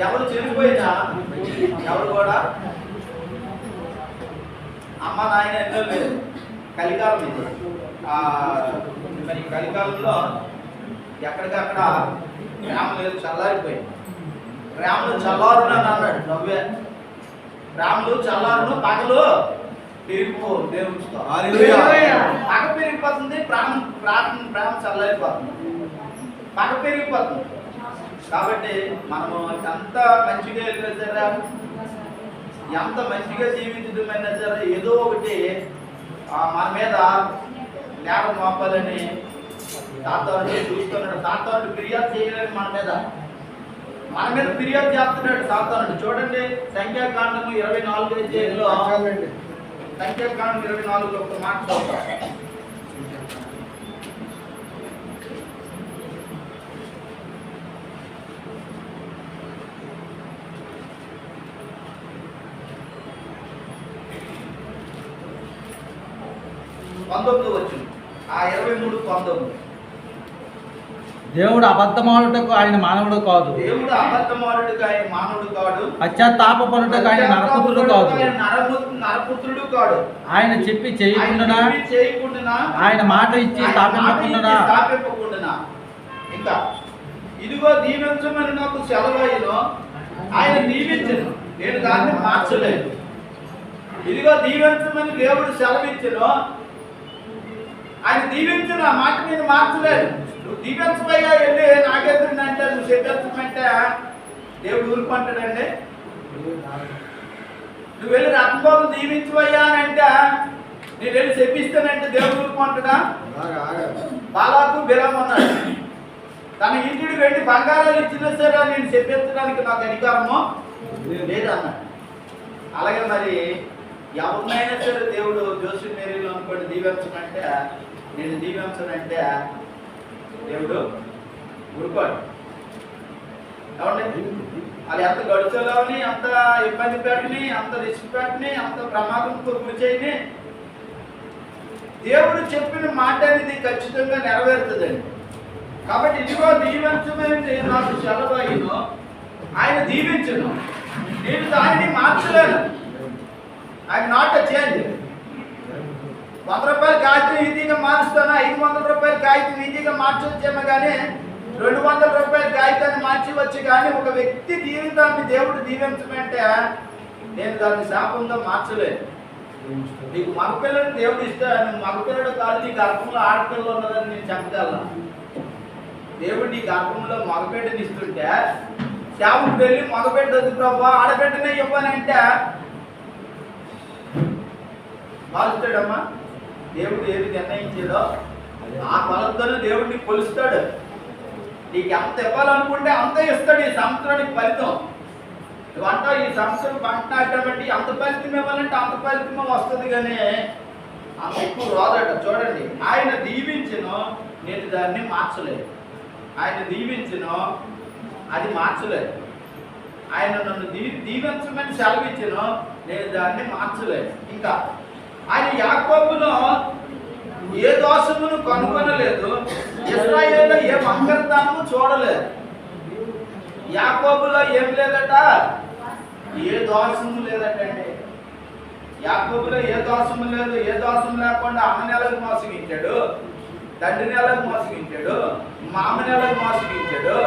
ఎవరు చనిపోయినా ఎవరు కూడా అమ్మ నాయన ఎన్నో లేదు. కలికాలం ఇది. మరి కలికాలంలో ఎక్కడికక్కడ రాములు లేదు, చల్లారిపోయింది. రాములు చల్లారును అని అన్నాడు నవ్వే. రాములు చల్లారును పగలు పెరిగిపో దేవుడితో. పగ పెరిగిపోతుంది, ప్రాణం చల్లారిపోతుంది. పగ పెరిగిపోతుంది. కాబట్టి మనము ఎంత మంచిగా వెళ్ళినా సరే ఎంత మంచిగా జీవించడమైనా సరే ఏదో ఒకటి మన మీద నేరం మోపాలని సాతానుడు చూస్తున్నాడు. సాతానుడు ఫిర్యాదు చేయలేని మన మీద ఫిర్యాదు చేస్తున్నాడు సాతానుడు. చూడండి సంఖ్యాకాండము 24వ అధ్యాయంలో సంఖ్యాకాండం 24 ఒక మాట చూద్దాం. ఆ 23:19 దేవుడు అబద్ధమాడుటకు ఆయన మానవుడు కాదు. దేవుడు అబద్ధమాడుటకు ఆయన మానవుడు కాడు. పశ్చాత్తాపపడుటకు ఆయన నరపుత్రుడు కాదు. నరపుత్రుడు కాడు. ఆయన చెప్పి చేయకుండా ఆయన మాట ఇచ్చి స్థాపింపకుండా ఇంకా ఇదిగో దీవించమని నాకు సెలవైను, ఆయన దీవించను, నేను దాన్ని మార్చలేదు. ఇదిగో దీవించమని దేవుడు సెలవిచ్చను, ఆయన దీవించిన ఆ మాట మీద మార్చలేదు. నువ్వు దీవించబోయా వెళ్ళి నాగేంద్రుడంటే నువ్వు చెప్పేస్తామంటే దేవుడు ఊరుకుంటాడండి. నువ్వు వెళ్ళి రత్నబాబు దీవించబోయా అని అంటే నేను వెళ్ళి చెప్పిస్తానంటే దేవుడు ఊరుకుంటాడా? బాలాకు బిలాము అన్నాడు, తన ఇంటికి వెళ్ళి బంగారాలు ఇచ్చినా సరే నేను చెప్పిచ్చడానికి నాకు అధికారము లేదన్నాడు. అలాగే మరి ఎవరినైనా సరే దేవుడు జోసి మేరీలో అనుకోండి దీవించమంటే నేను దీవించనంటే దేవుడు ఊరుకోడు. ఏమండి, అది ఎంత గడుచులోని అంత ఇబ్బంది పెట్టని, అంత రిస్క్ పెట్టని, అంత ప్రమాదంతో గురి చేయని దేవుడు చెప్పిన మాట అనేది ఖచ్చితంగా నెరవేరుతుందండి. కాబట్టి ఇదిగో దీవించమని నాకు సెలవు ఆయన దీవించను, నేను దానిని మార్చలేను. I not a change. 100 రూపాయల కాగితం ఈజీగా మారుస్తాను, 500 రూపాయల కాగితం ఈజీగా మార్చొచ్చేమో కానీ 200 రూపాయల కాగితాన్ని మార్చవచ్చు. కానీ ఒక వ్యక్తి జీవితాన్ని దేవుడు దీవించమంటే నేను దాన్ని శాపంగా మార్చలేను. నీకు మగపిల్లడు దేవుడు ఇస్తాను, మగపిల్లడు కాదు నీ గర్భంలో ఆడపిల్లలు ఉన్నదని నేను చెప్పగలను. దేవుడు నీ గర్భంలో మగబిడ్డని ఇస్తుంటే శాపకు వెళ్ళి మగబిడ్డ వద్దు ప్రభా ఆడబిడ్డనే ఇవ్వనంటే మారుస్తాడమ్మా. దేవుడు ఏది నిర్ణయించాడో ఆ కొలతను దేవుడిని కొలుస్తాడు. నీకు ఎంత ఇవ్వాలనుకుంటే అంత ఇస్తాడు. ఈ సంవత్సరానికి ఫలితం వంట ఈ సంవత్సరం పంట నాటబట్టి అంత ఫలితం ఇవ్వాలంటే అంత ఫలితం వస్తుంది, కానీ అంత ఎక్కువ రాదట. చూడండి, ఆయన దీవించను, నేను దాన్ని మార్చలేదు. ఆయన దీవించను, అది మార్చలేదు. ఆయన నన్ను దీవించమని సెలవిచ్చను, నేను దాన్ని మార్చలేదు. ఇంకా ఆయన యాకోబులో ఏ దోషమును కనుగొనలేదు, ఇశ్రాయేలులో ఏ వంకరతనము చూడలేదు. యాకోబులో ఏం లేదట, ఏ దోషము లేదటండి. యాకోబులో ఏ దోషము లేదు. ఏ దోషం లేకుండా అమ్మ నెలకు మోసగించాడు, తండ్రి నెలకు మోసగించాడు, మామ నెలకు మోసగించాడు.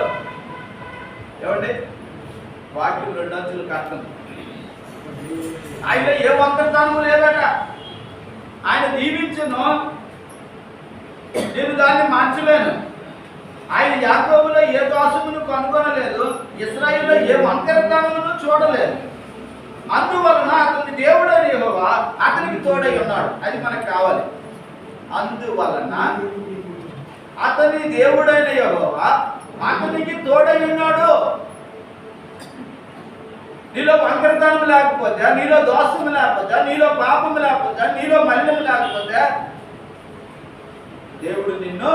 ఏమండి, వాక్యం 2 అంచులు కట్టం. ఆయన ఏ వంకరతనము లేదట. ఆయన దీవించను, నేను దాన్ని మార్చలేను. ఆయన యాకోబులో ఏ దోషమును కనుగొనలేదు, ఇశ్రాయేలులో ఏ వంకరతనమును చూడలేదు. అందువలన అతని దేవుడు అని యెహోవా అతనికి తోడై ఉన్నాడు. అది మనకు కావాలి. అందువలన అతని దేవుడైన యెహోవా అతనికి తోడై ఉన్నాడు. నీలో వంకరతనం లేకపోతే, నీలో దోషం లేకపోతే, నీలో పాపం లేకపోతే, నీలో మలినం లేకపోతే దేవుడు నిన్ను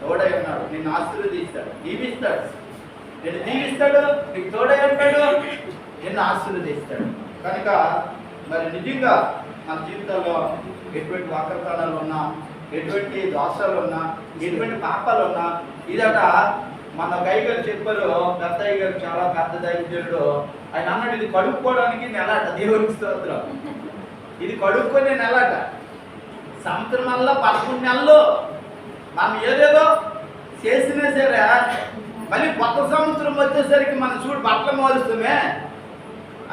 తోడై ఉన్నాడు. నిన్ను ఆశీర్వదిస్తాడు, దీవిస్తాడు. నిన్ను దీవిస్తాడు, నీకు తోడై ఉంటాడు, నిన్ను ఆశీర్వదిస్తాడు. కనుక మరి నిజంగా మన జీవితంలో ఎటువంటి వంకరతనాలు ఉన్నా, ఎటువంటి దోషాలు ఉన్నా, ఎటువంటి పాపాలు ఉన్నా, ఇదట మన గైగారు చెప్పారు. పెద్దయ్య గారు చాలా పెద్ద దైవజనుడు. ఆయన అన్నాడు, ఇది కడుక్కోవడానికి నెలట. దేవునికి స్తోత్రం. ఇది కడుక్కొనే నెలట. సంవత్సరం వల్ల 11 నెలలు మనం ఏదేదో చేసినా సరే మళ్ళీ కొత్త సంవత్సరం వచ్చేసరికి మనం చూడు బట్టలు మారుస్తామే.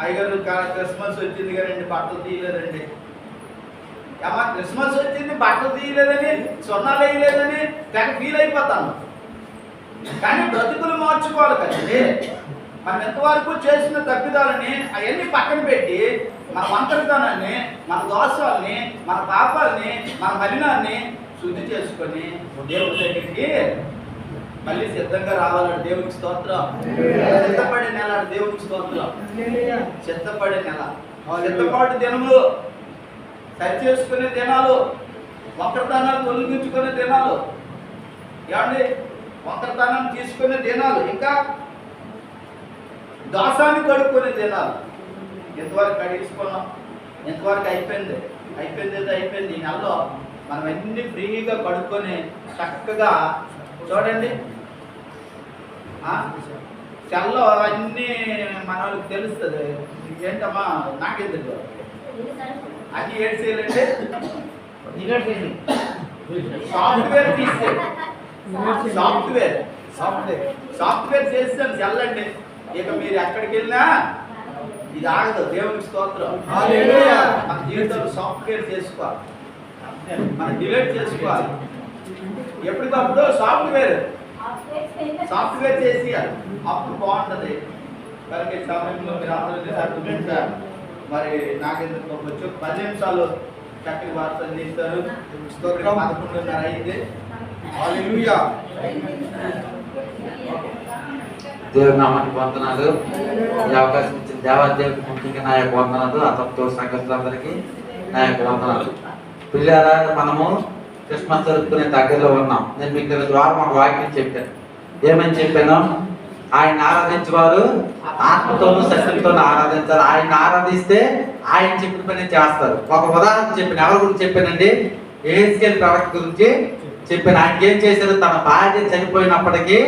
అయ్యగారు క్రిస్మస్ వచ్చింది కదండి బట్టలు తీయలేదండి. అమ్మా క్రిస్మస్ వచ్చింది బట్టలు తీయలేదని, సున్నాలు వేయలేదని తెగ ఫీల్ అయిపోతాను. కానీ బ్రతుకులు మార్చుకోవాలి కదండి. మనం ఎంతవరకు చేసిన తప్పిదాలని అవన్నీ పక్కన పెట్టి మన వంకరతనాన్ని, మన దోషాలని, మన పాపాలని, మన మలినాన్ని శుద్ధి చేసుకొని దేవుడి దగ్గరికి మళ్ళీ సిద్ధంగా రావాలంటే దేవునికి స్తోత్రం. సిద్ధపడే నెల దేవునికి స్తోత్రం. సిద్ధపడే నెల, సిద్ధపాటు దినములు, సరి చేసుకునే దినాలు, వంకరతనాలు తొలగించుకునే దినాలు, ఏమండి వంకరతనాన్ని తీసుకునే దినాలు, ఇంకా దోషాన్ని కడుక్కునే దినాలు. ఎంతవరకు కడిగించుకున్నాం, ఎంతవరకు అయిపోయింది. అయిపోయింది. ఈ నెలలో మనం అన్ని ఫ్రీగా కడుక్కొని చక్కగా చూడండి. సెల్లో అన్నీ మన వాళ్ళకి తెలుస్తుంది. ఏంటమ్మా నాకెందుకు అన్ని ఏడు చేయాలంటే సాఫ్ట్వేర్ తీసేది. సాఫ్ట్వేర్ చేస్తాను సెల్లండి. ఇక మీరు ఎక్కడికి వెళ్ళినా ఇది ఆగదు. దేవునికి స్తోత్రం. మన జీవితంలో సాఫ్ట్వేర్ చేసుకోవాలి. మనం డిలీట్ చేసుకోవాలి. ఎప్పటికప్పుడు సాఫ్ట్వేర్ చేసి అప్పుడు బాగుంటుంది. కనుక ఈ సమయంలో మీరు అందరూ మరి నాకెందుకు వచ్చి 10 నిమిషాలు చక్కటి వార్త అందిస్తారు. 11:30 అయింది. హల్లెలూయా. దేవుని నామానికి వందనాలు. ఈ అవకాశం ఇచ్చిన దేవాదేవుడికి ముఖ్యంగా నా యొక్క వందనాలు. అతనితో సంఘస్థులందరికీ నా యొక్క వందనాలు. పిల్లారా, మనము క్రిస్మస్ జరుపుకునే దగ్గరలో ఉన్నాం. నేను మీకు ద్వారా ఒక వాక్యం చెప్పాను. ఏమని చెప్పాను? ఆయన ఆరాధించేవారు ఆత్మతోనూ శక్తితోనూ ఆరాధించాలి. ఆయన ఆరాధిస్తే ఆయన చెప్పిన పని చేస్తారు. ఒక ఉదాహరణ చెప్పాను. ఎవరి గురించి చెప్పానండి? యెహెజ్కేలు ప్రవక్త గురించి చెప్పాను. ఆయనకి ఏం చేశారు? తన భార్య చనిపోయినప్పటికీ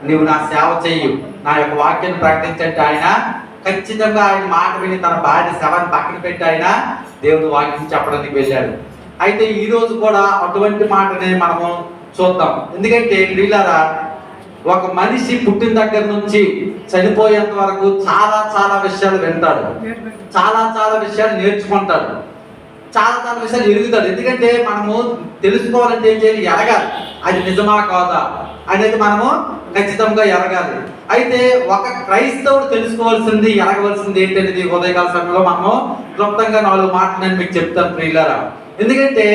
నీవు నా సేవ చెయ్యి, నా యొక్క వాక్యాన్ని ప్రకటించంటే ఆయన ఖచ్చితంగా ఆయన మాట విని తన భార్య శవాన్ని పక్కన పెట్టి ఆయన దేవుని వాక్యం చెప్పడానికి వెళ్ళాడు. అయితే ఈ రోజు కూడా అటువంటి మాటనే మనము చూద్దాం. ఎందుకంటే వీళ్ళారా, ఒక మనిషి పుట్టిన దగ్గర నుంచి చనిపోయేంత వరకు చాలా విషయాలు వింటాడు, చాలా విషయాలు నేర్చుకుంటాడు, చాలా విషయాలు ఎరుగుతాడు. ఎందుకంటే మనము తెలుసుకోవాలంటే ఏం చేయాలి? ఎరగాలి. అది నిజమా కాదా అనేది మనము ఖచ్చితంగా ఎరగాలి. అయితే ఒక క్రైస్తవుడు తెలుసుకోవాల్సింది, ఎరగవలసింది ఏంటనేది ఉదయకాల సమయంలో మనము క్లుప్తంగా 4 మాటలు నేను మీకు చెప్తాను ప్రియులారా. ఎందుకంటే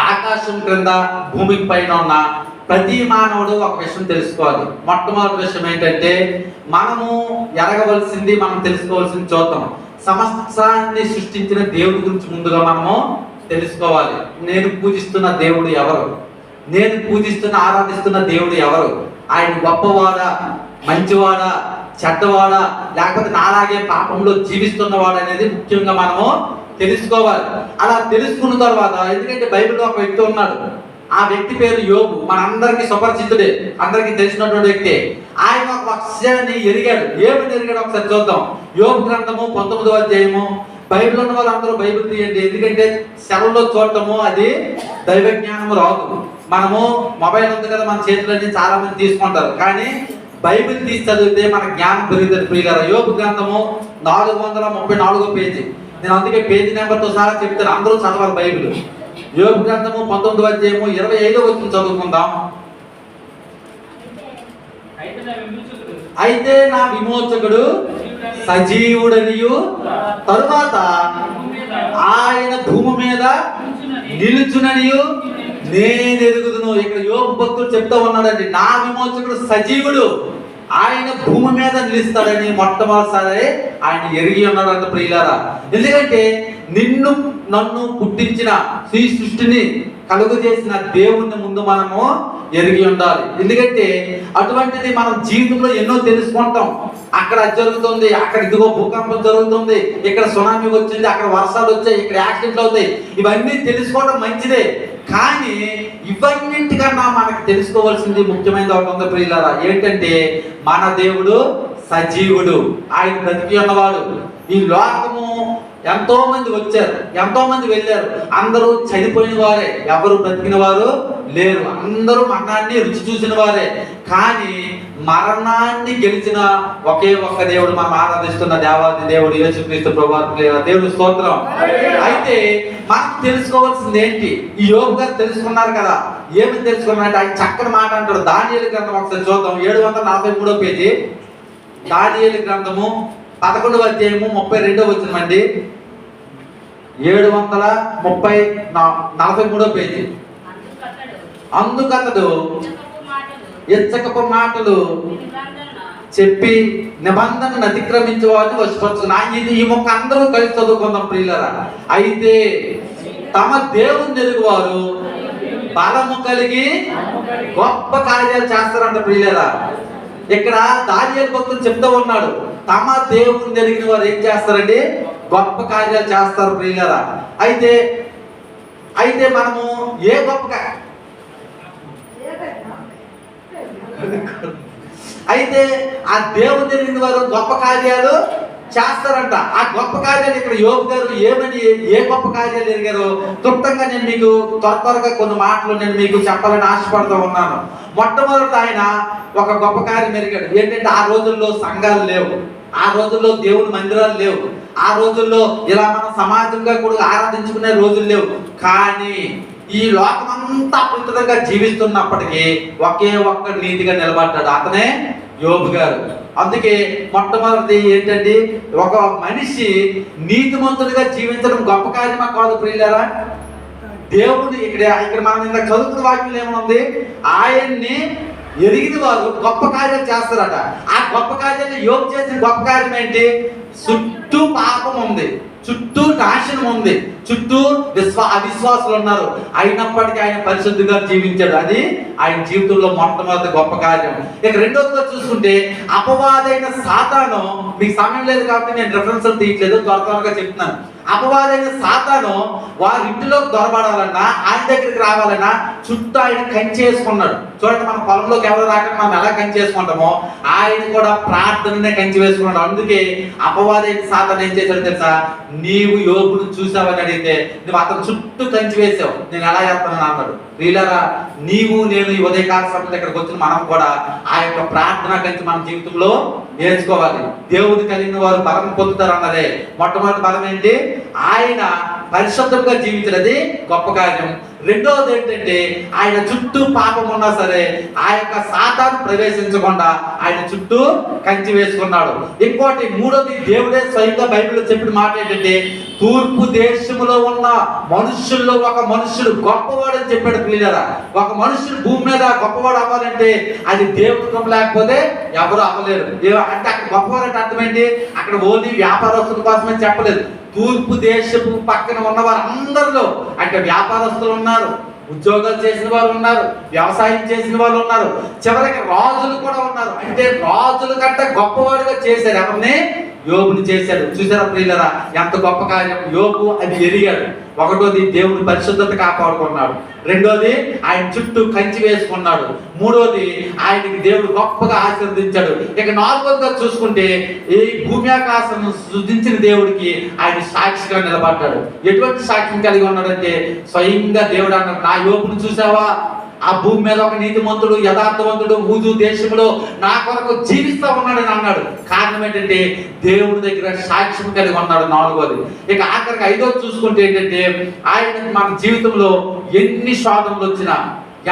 ఆకాశం క్రింద భూమి పైన ఉన్న ప్రతి మానవుడు ఒక విషయం తెలుసుకోవాలి. మొట్టమొదటి విషయం ఏంటంటే మనము ఎరగవలసింది, మనం తెలుసుకోవాల్సింది చూద్దాం. సమస్తాన్ని సృష్టించిన దేవుడి గురించి ముందుగా మనము తెలుసుకోవాలి. నేను పూజిస్తున్న దేవుడు ఎవరు? నేను పూజిస్తున్న ఆరాధిస్తున్న దేవుడు ఎవరు? ఆయన గొప్పవాడా, మంచివాడా, చెడ్డవాడా, లేకపోతే నాలాగే పాపంలో జీవిస్తున్నవాడు అనేది ముఖ్యంగా మనము తెలుసుకోవాలి. అలా తెలుసుకున్న తర్వాత, ఎందుకంటే బైబిల్లో ఒక వ్యక్తి ఉన్నాడు. ఆ వ్యక్తి పేరు యోబు. మనందరికీ సుపరిచితుడే, అందరికీ తెలిసినటువంటి వ్యక్తి. ఆయన ఒక విషయాన్ని ఎరిగాడు. ఏమని ఎరిగాడు ఒకసారి చూద్దాం. యోబు గ్రంథము 19వ అధ్యాయము. బైబిల్ ఉన్న వాళ్ళందరూ బైబిల్ తీయండి. ఎందుకంటే సెలవులో చూడటము అది దైవ జ్ఞానం రాదు. మనము మొబైల్ ఉంది కదా మన చేతులన్నీ చాలా మంది తీసుకుంటారు, కానీ బైబిల్ తీసి చదివితే మన జ్ఞానం పెరుగుతుంది ప్రియులారా. యోబు గ్రంథము 434వ పేజీ. నేను అందుకే పేజీ నెంబర్తో సహా చెప్తాను, అందరూ చదవాలి బైబిల్. యోబు గ్రంథము 19వ అధ్యాయము 25వ వచనం చదువుకుందాం. అయితే నా విమోచకుడు సజీవుడనియు తరువాత ఆయన భూమి మీద నిలుచుననియు నేను ఎరుగుదును. ఇక్కడ యోబు భక్తుడు చెప్తా ఉన్నాడండి, నా విమోచకుడు సజీవుడు, ఆయన భూమి మీద నిలుస్తాడని మొట్టమొదటిసారి ఆయన ఎరిగి ఉన్నాడంట ప్రియులారా. ఎందుకంటే నిన్ను నన్ను పుట్టించిన ఈ సృష్టిని కలుగు చేసిన దేవుని ముందు మనము ఎరిగి ఉండాలి. ఎందుకంటే అటువంటిది మనం జీవితంలో ఎన్నో తెలుసుకుంటాం. అక్కడ జరుగుతుంది, అక్కడ ఇదిగో భూకంపం జరుగుతుంది, ఇక్కడ సునామీ వచ్చింది, అక్కడ వర్షాలు వచ్చాయి, ఇక్కడ యాక్సిడెంట్లు అవుతాయి. ఇవన్నీ తెలుసుకోవడం మంచిదే, కానీ ఇవన్నింటికన్నా మనకు తెలుసుకోవాల్సింది ముఖ్యమైనది ఒకటి ఉంది ప్రియులారా. ఏంటంటే మన దేవుడు సజీవుడు, ఆయన బ్రతికి ఉన్నవాడు. ఈ లోకము ఎంతో మంది వచ్చారు, ఎంతో మంది వెళ్ళారు, అందరూ చనిపోయిన వారే, ఎవరు బ్రతికిన వారు లేరు. అందరూ మరణాన్ని రుచి చూసిన వారే. కానీ మరణాన్ని గెలిచిన ఒకే ఒక్క దేవుడు మనం ఆరాధిస్తున్న దేవాది దేవుడు యేసుక్రీస్తు ప్రభువు. దేవుడు స్తోత్రం. అయితే మనం తెలుసుకోవాల్సింది ఏంటి? ఈ యోబు గారు తెలుసుకున్నారు కదా. ఏమి తెలుసుకున్నారంటే ఆయన చక్కని మాట అంటాడు. దానియేలు గ్రంథం ఒకసారి చూద్దాం. 743వ పేజీ. దానియేలు గ్రంథము 11వ అధ్యాయము 32వ వచనం అండి. 743వ పేజీ. అందుకతడు ఇచ్చకపు మాటలు చెప్పి నిబంధనను అతిక్రమించే వారిని వశపరచుకుని. ఈ మొక్క అందరూ కలిసి చదువుకుందాం ప్రియులారా. అయితే తమ దేవుని ఎరుగువారు బలము కలిగి గొప్ప కార్యాలు చేస్తారంట ప్రియులారా. ఇక్కడ దానియేలు భక్తులు చెప్తూ ఉన్నాడు, తమ దేవుని ఎరిగిన వారు ఏం చేస్తారండి? గొప్ప కార్యాలు చేస్తారు ప్రియులారా. అయితే మనము ఏ గొప్ప అయితే ఆ దేవుని ఎరిగిన వారు గొప్ప కార్యాలు చేస్తారంట. ఆ గొప్ప కార్యాలు ఇక్కడ యోబు గారు ఏ గొప్ప కార్యాలు ఎరిగారో క్లుప్తంగా నేను మీకు త్వరగా కొన్ని మాటలు నేను మీకు చెప్పాలని ఆశపడుతూ ఉన్నాను. మొట్టమొదటి ఆయన ఒక గొప్ప కార్యం ఎరిగాడు. ఏంటంటే ఆ రోజుల్లో సంఘాలు లేవు. ఆ రోజుల్లో దేవుని మందిరాలు లేవు, ఆ రోజుల్లో ఇలా మనం సమాజంగా కూడా ఆరాధించుకునే రోజులు లేవు. కానీ ఈ లోకమంతా అపవిత్రంగా జీవిస్తున్నప్పటికీ ఒకే ఒక్క నీతిగా నిలబడ్డాడు, అతనే యోబు గారు. అందుకే మొట్టమొదటి ఏంటంటే, ఒక మనిషి నీతిమంతుడిగా జీవించడం గొప్ప కార్యమా కాదు ప్రియులారా? దేవుడు ఇక్కడ మనం ఇందాక చదువుతున్న వాక్యం ఏమనుంది, ఆయన్ని ఎరిగిన వారు గొప్ప కార్యాలు చేస్తారట. ఆ గొప్ప కార్యాలు యోబు చేసిన గొప్ప కార్యం ఏంటి? చుట్టూ పాపం ఉంది, చుట్టూ నాశనం ఉంది, చుట్టూ అవిశ్వాసులు ఉన్నారు, అయినప్పటికీ ఆయన పరిశుద్ధిగా జీవించాడు. అది ఆయన జీవితంలో మొట్టమొదటి గొప్ప కార్యం. ఇక రెండోదిగా చూసుకుంటే, అపవాదైన సాతాను, మీకు సమయం లేదు కాబట్టి నేను రెఫరెన్స్ తీయట్లేదు, త్వరగా చెప్తున్నాను. అపవాదైన సాతాను వారి ఇంటిలో దొరబడాలన్నా, ఆయన దగ్గరికి రావాలన్నా చుట్టూ ఆయన కంచేసుకున్నాడు. చూడండి, మన పొలంలోకి ఎవరు రాకుండా మనం ఎలా కంచేసుకుంటామో ఆయన కూడా ప్రార్థననే కంచి వేసుకున్నాడు. అందుకే అపవాదైన సాతాను ఏం చేశాడు తెలుసా? నీవు యోబును చూసావని అడిగితే నువ్వు అతను చుట్టూ కంచి వేసావు, నేను ఎలా చేస్తానని అన్నాడు. వీళ్ళరా, నీవు నేను ఈ ఉదయకాల సమయంలో ఇక్కడికి వచ్చిన మనం కూడా ఆ యొక్క ప్రార్థన కంచి మన జీవితంలో నేర్చుకోవాలి. దేవుడు కలిగిన వారు బలం పొందుతారు అన్నదే మొట్టమొదటి బలం ఏంటి? ఆయన పరిశుద్ధంగా జీవించినది గొప్ప కార్యం. రెండవది ఏంటంటే, ఆయన చుట్టూ పాపం ఉన్నా సరే ఆ యొక్క సాతాను ప్రవేశించకుండా ఆయన చుట్టూ కంచి వేసుకున్నాడు. ఇంకోటి మూడోది, దేవుడే స్వయంగా బైబిల్లో చెప్పిన మాట ఏంటంటే, తూర్పు దేశంలో ఉన్న మనుషుల్లో ఒక మనుషుడు గొప్పవాడు అని చెప్పాడు. పిల్లరా, ఒక మనుషుడు భూమి మీద గొప్పవాడు అవ్వాలంటే అది దేవుడి కృప లేకపోతే ఎవరు అవ్వలేరు. అంటే అక్కడ గొప్పవాడు అంటే అర్థం ఏంటి? అక్కడ ఓన్లీ వ్యాపారస్తుల కోసమని చెప్పలేదు. తూర్పు దేశపు పక్కన ఉన్న వారు అందరిలో, అంటే వ్యాపారస్తులు ఉన్నారు, ఉద్యోగాలు చేసిన వాళ్ళు ఉన్నారు, వ్యవసాయం చేసిన వాళ్ళు ఉన్నారు, చివరికి రాజులు కూడా ఉన్నారు. అంటే రాజుల కంటే గొప్పవాడిగా చేశారు. ఎవరిని? యోబుని చేశాడు. చూసారా ప్రియులరా, ఎంత గొప్ప కార్యం! యోబు అది ఎరిగాడు. ఒకటోది, దేవుని పరిశుద్ధత కాపాడుకున్నాడు. రెండోది, ఆయన చుట్టూ కంచి వేసుకున్నాడు. మూడోది, ఆయనకి దేవుడు గొప్పగా ఆశీర్వదించాడు. ఇక నాలుగోదిగా చూసుకుంటే, ఈ భూమి ఆకాశం సృజించిన దేవుడికి ఆయన సాక్షిగా నిలబడ్డాడు. ఎటువంటి సాక్ష్యం కలిగి ఉన్నాడంటే, స్వయంగా దేవుడు అన్నాడు, నా యోబుని చూసావా? ఆ భూమి మీద ఒక నీతిమంతుడు, యథార్థవంతుడు ఊజు దేశంలో నా కొరకు జీవిస్తా ఉన్నాడని అన్నాడు. కారణం ఏంటంటే, దేవుడి దగ్గర సాక్ష్యం కలిగి ఉన్నాడు. నాలుగోది. ఇక ఆఖరికి ఐదోది చూసుకుంటే ఏంటంటే, ఆయన మన జీవితంలో ఎన్ని శోధనలు వచ్చినా,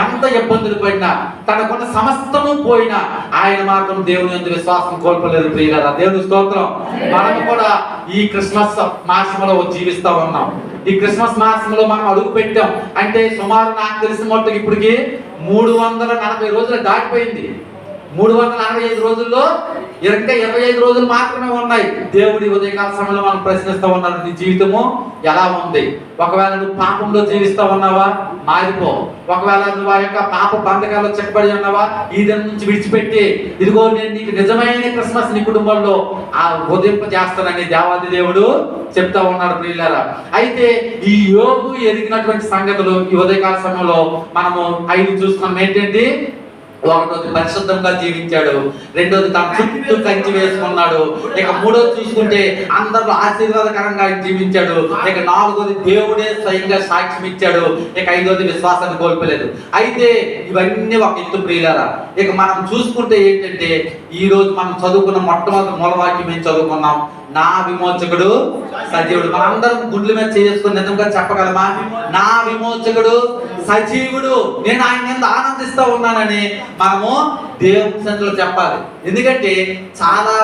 ఎంత ఇబ్బందులు పడినా, తనకున్న సమస్తము పోయినా ఆయన మాత్రం దేవుని యందు విశ్వాసం కోల్పోలేదు. ప్రియులారా, దేవుని స్తోత్రం. మనం కూడా ఈ క్రిస్మస్ మాసంలో జీవిస్తా ఉన్నాం. ఈ క్రిస్మస్ మాసంలో మనం అడుగు పెట్టాం అంటే సుమారు నాకు తెలిసిన మట్టుకు ఇప్పటికి 340 రోజులు దాటిపోయింది. 345 రోజుల్లో ఇంకా 25 రోజులు మాత్రమే ఉన్నాయి. దేవుడి ఉదయకాల సమయంలో మనం ప్రశ్నిస్తూ ఉన్నాడు, నీ జీవితము ఎలా ఉంది? ఒకవేళ నువ్వు పాపంలో జీవిస్తా ఉన్నావా? మారిపో. ఒకవేళ నువ్వు ఆ యొక్క పాప బంధకాల్లో చిక్కబడి ఉన్నావా? ఈ దినం నుంచి విడిచిపెట్టి, ఇదిగో నేను నీకు నిజమైన క్రిస్మస్ నీ కుటుంబంలో ఆ ఉదయింపజేస్తానని దేవాది దేవుడు చెప్తా ఉన్నాడు. ప్రియులారా, అయితే ఈ యోబు ఎరిగినటువంటి సంగతులు ఈ ఉదయకాల సమయంలో మనము 5 చూసుకున్నాం. ఏంటంటే, ఒకటోది పరిశుద్ధంగా జీవించాడు, రెండోది తన చుట్టూ కంచి వేసుకున్నాడు, ఇక మూడోది చూసుకుంటే అందరిలో ఆశీర్వాదకరంగా జీవించాడు, ఇక నాలుగోది దేవుడే స్వయంగా సాక్ష్యం ఇచ్చాడు, ఇక ఐదోది విశ్వాసాన్ని కోల్పోలేదు. అయితే ఇవన్నీ ఒక ఎత్తు ప్రియులారా. ఇక మనం చూసుకుంటే ఏంటంటే, ఈ రోజు మనం చదువుకున్న మొట్టమొదటి మూలవాక్యం ఏం చదువుకున్నాం? నా విమోచకుడు సజీవుడు. మనందరం గుడ్ల మీద చేసుకుని నిజంగా చెప్పగలమా? నా విమోచకుడు సజీవుడు, నేను ఆయన మీద ఆనందిస్తూ ఉన్నానని మనము దేవుని సన్నిధిలో చెప్పాలి. ఎందుకంటే చాలా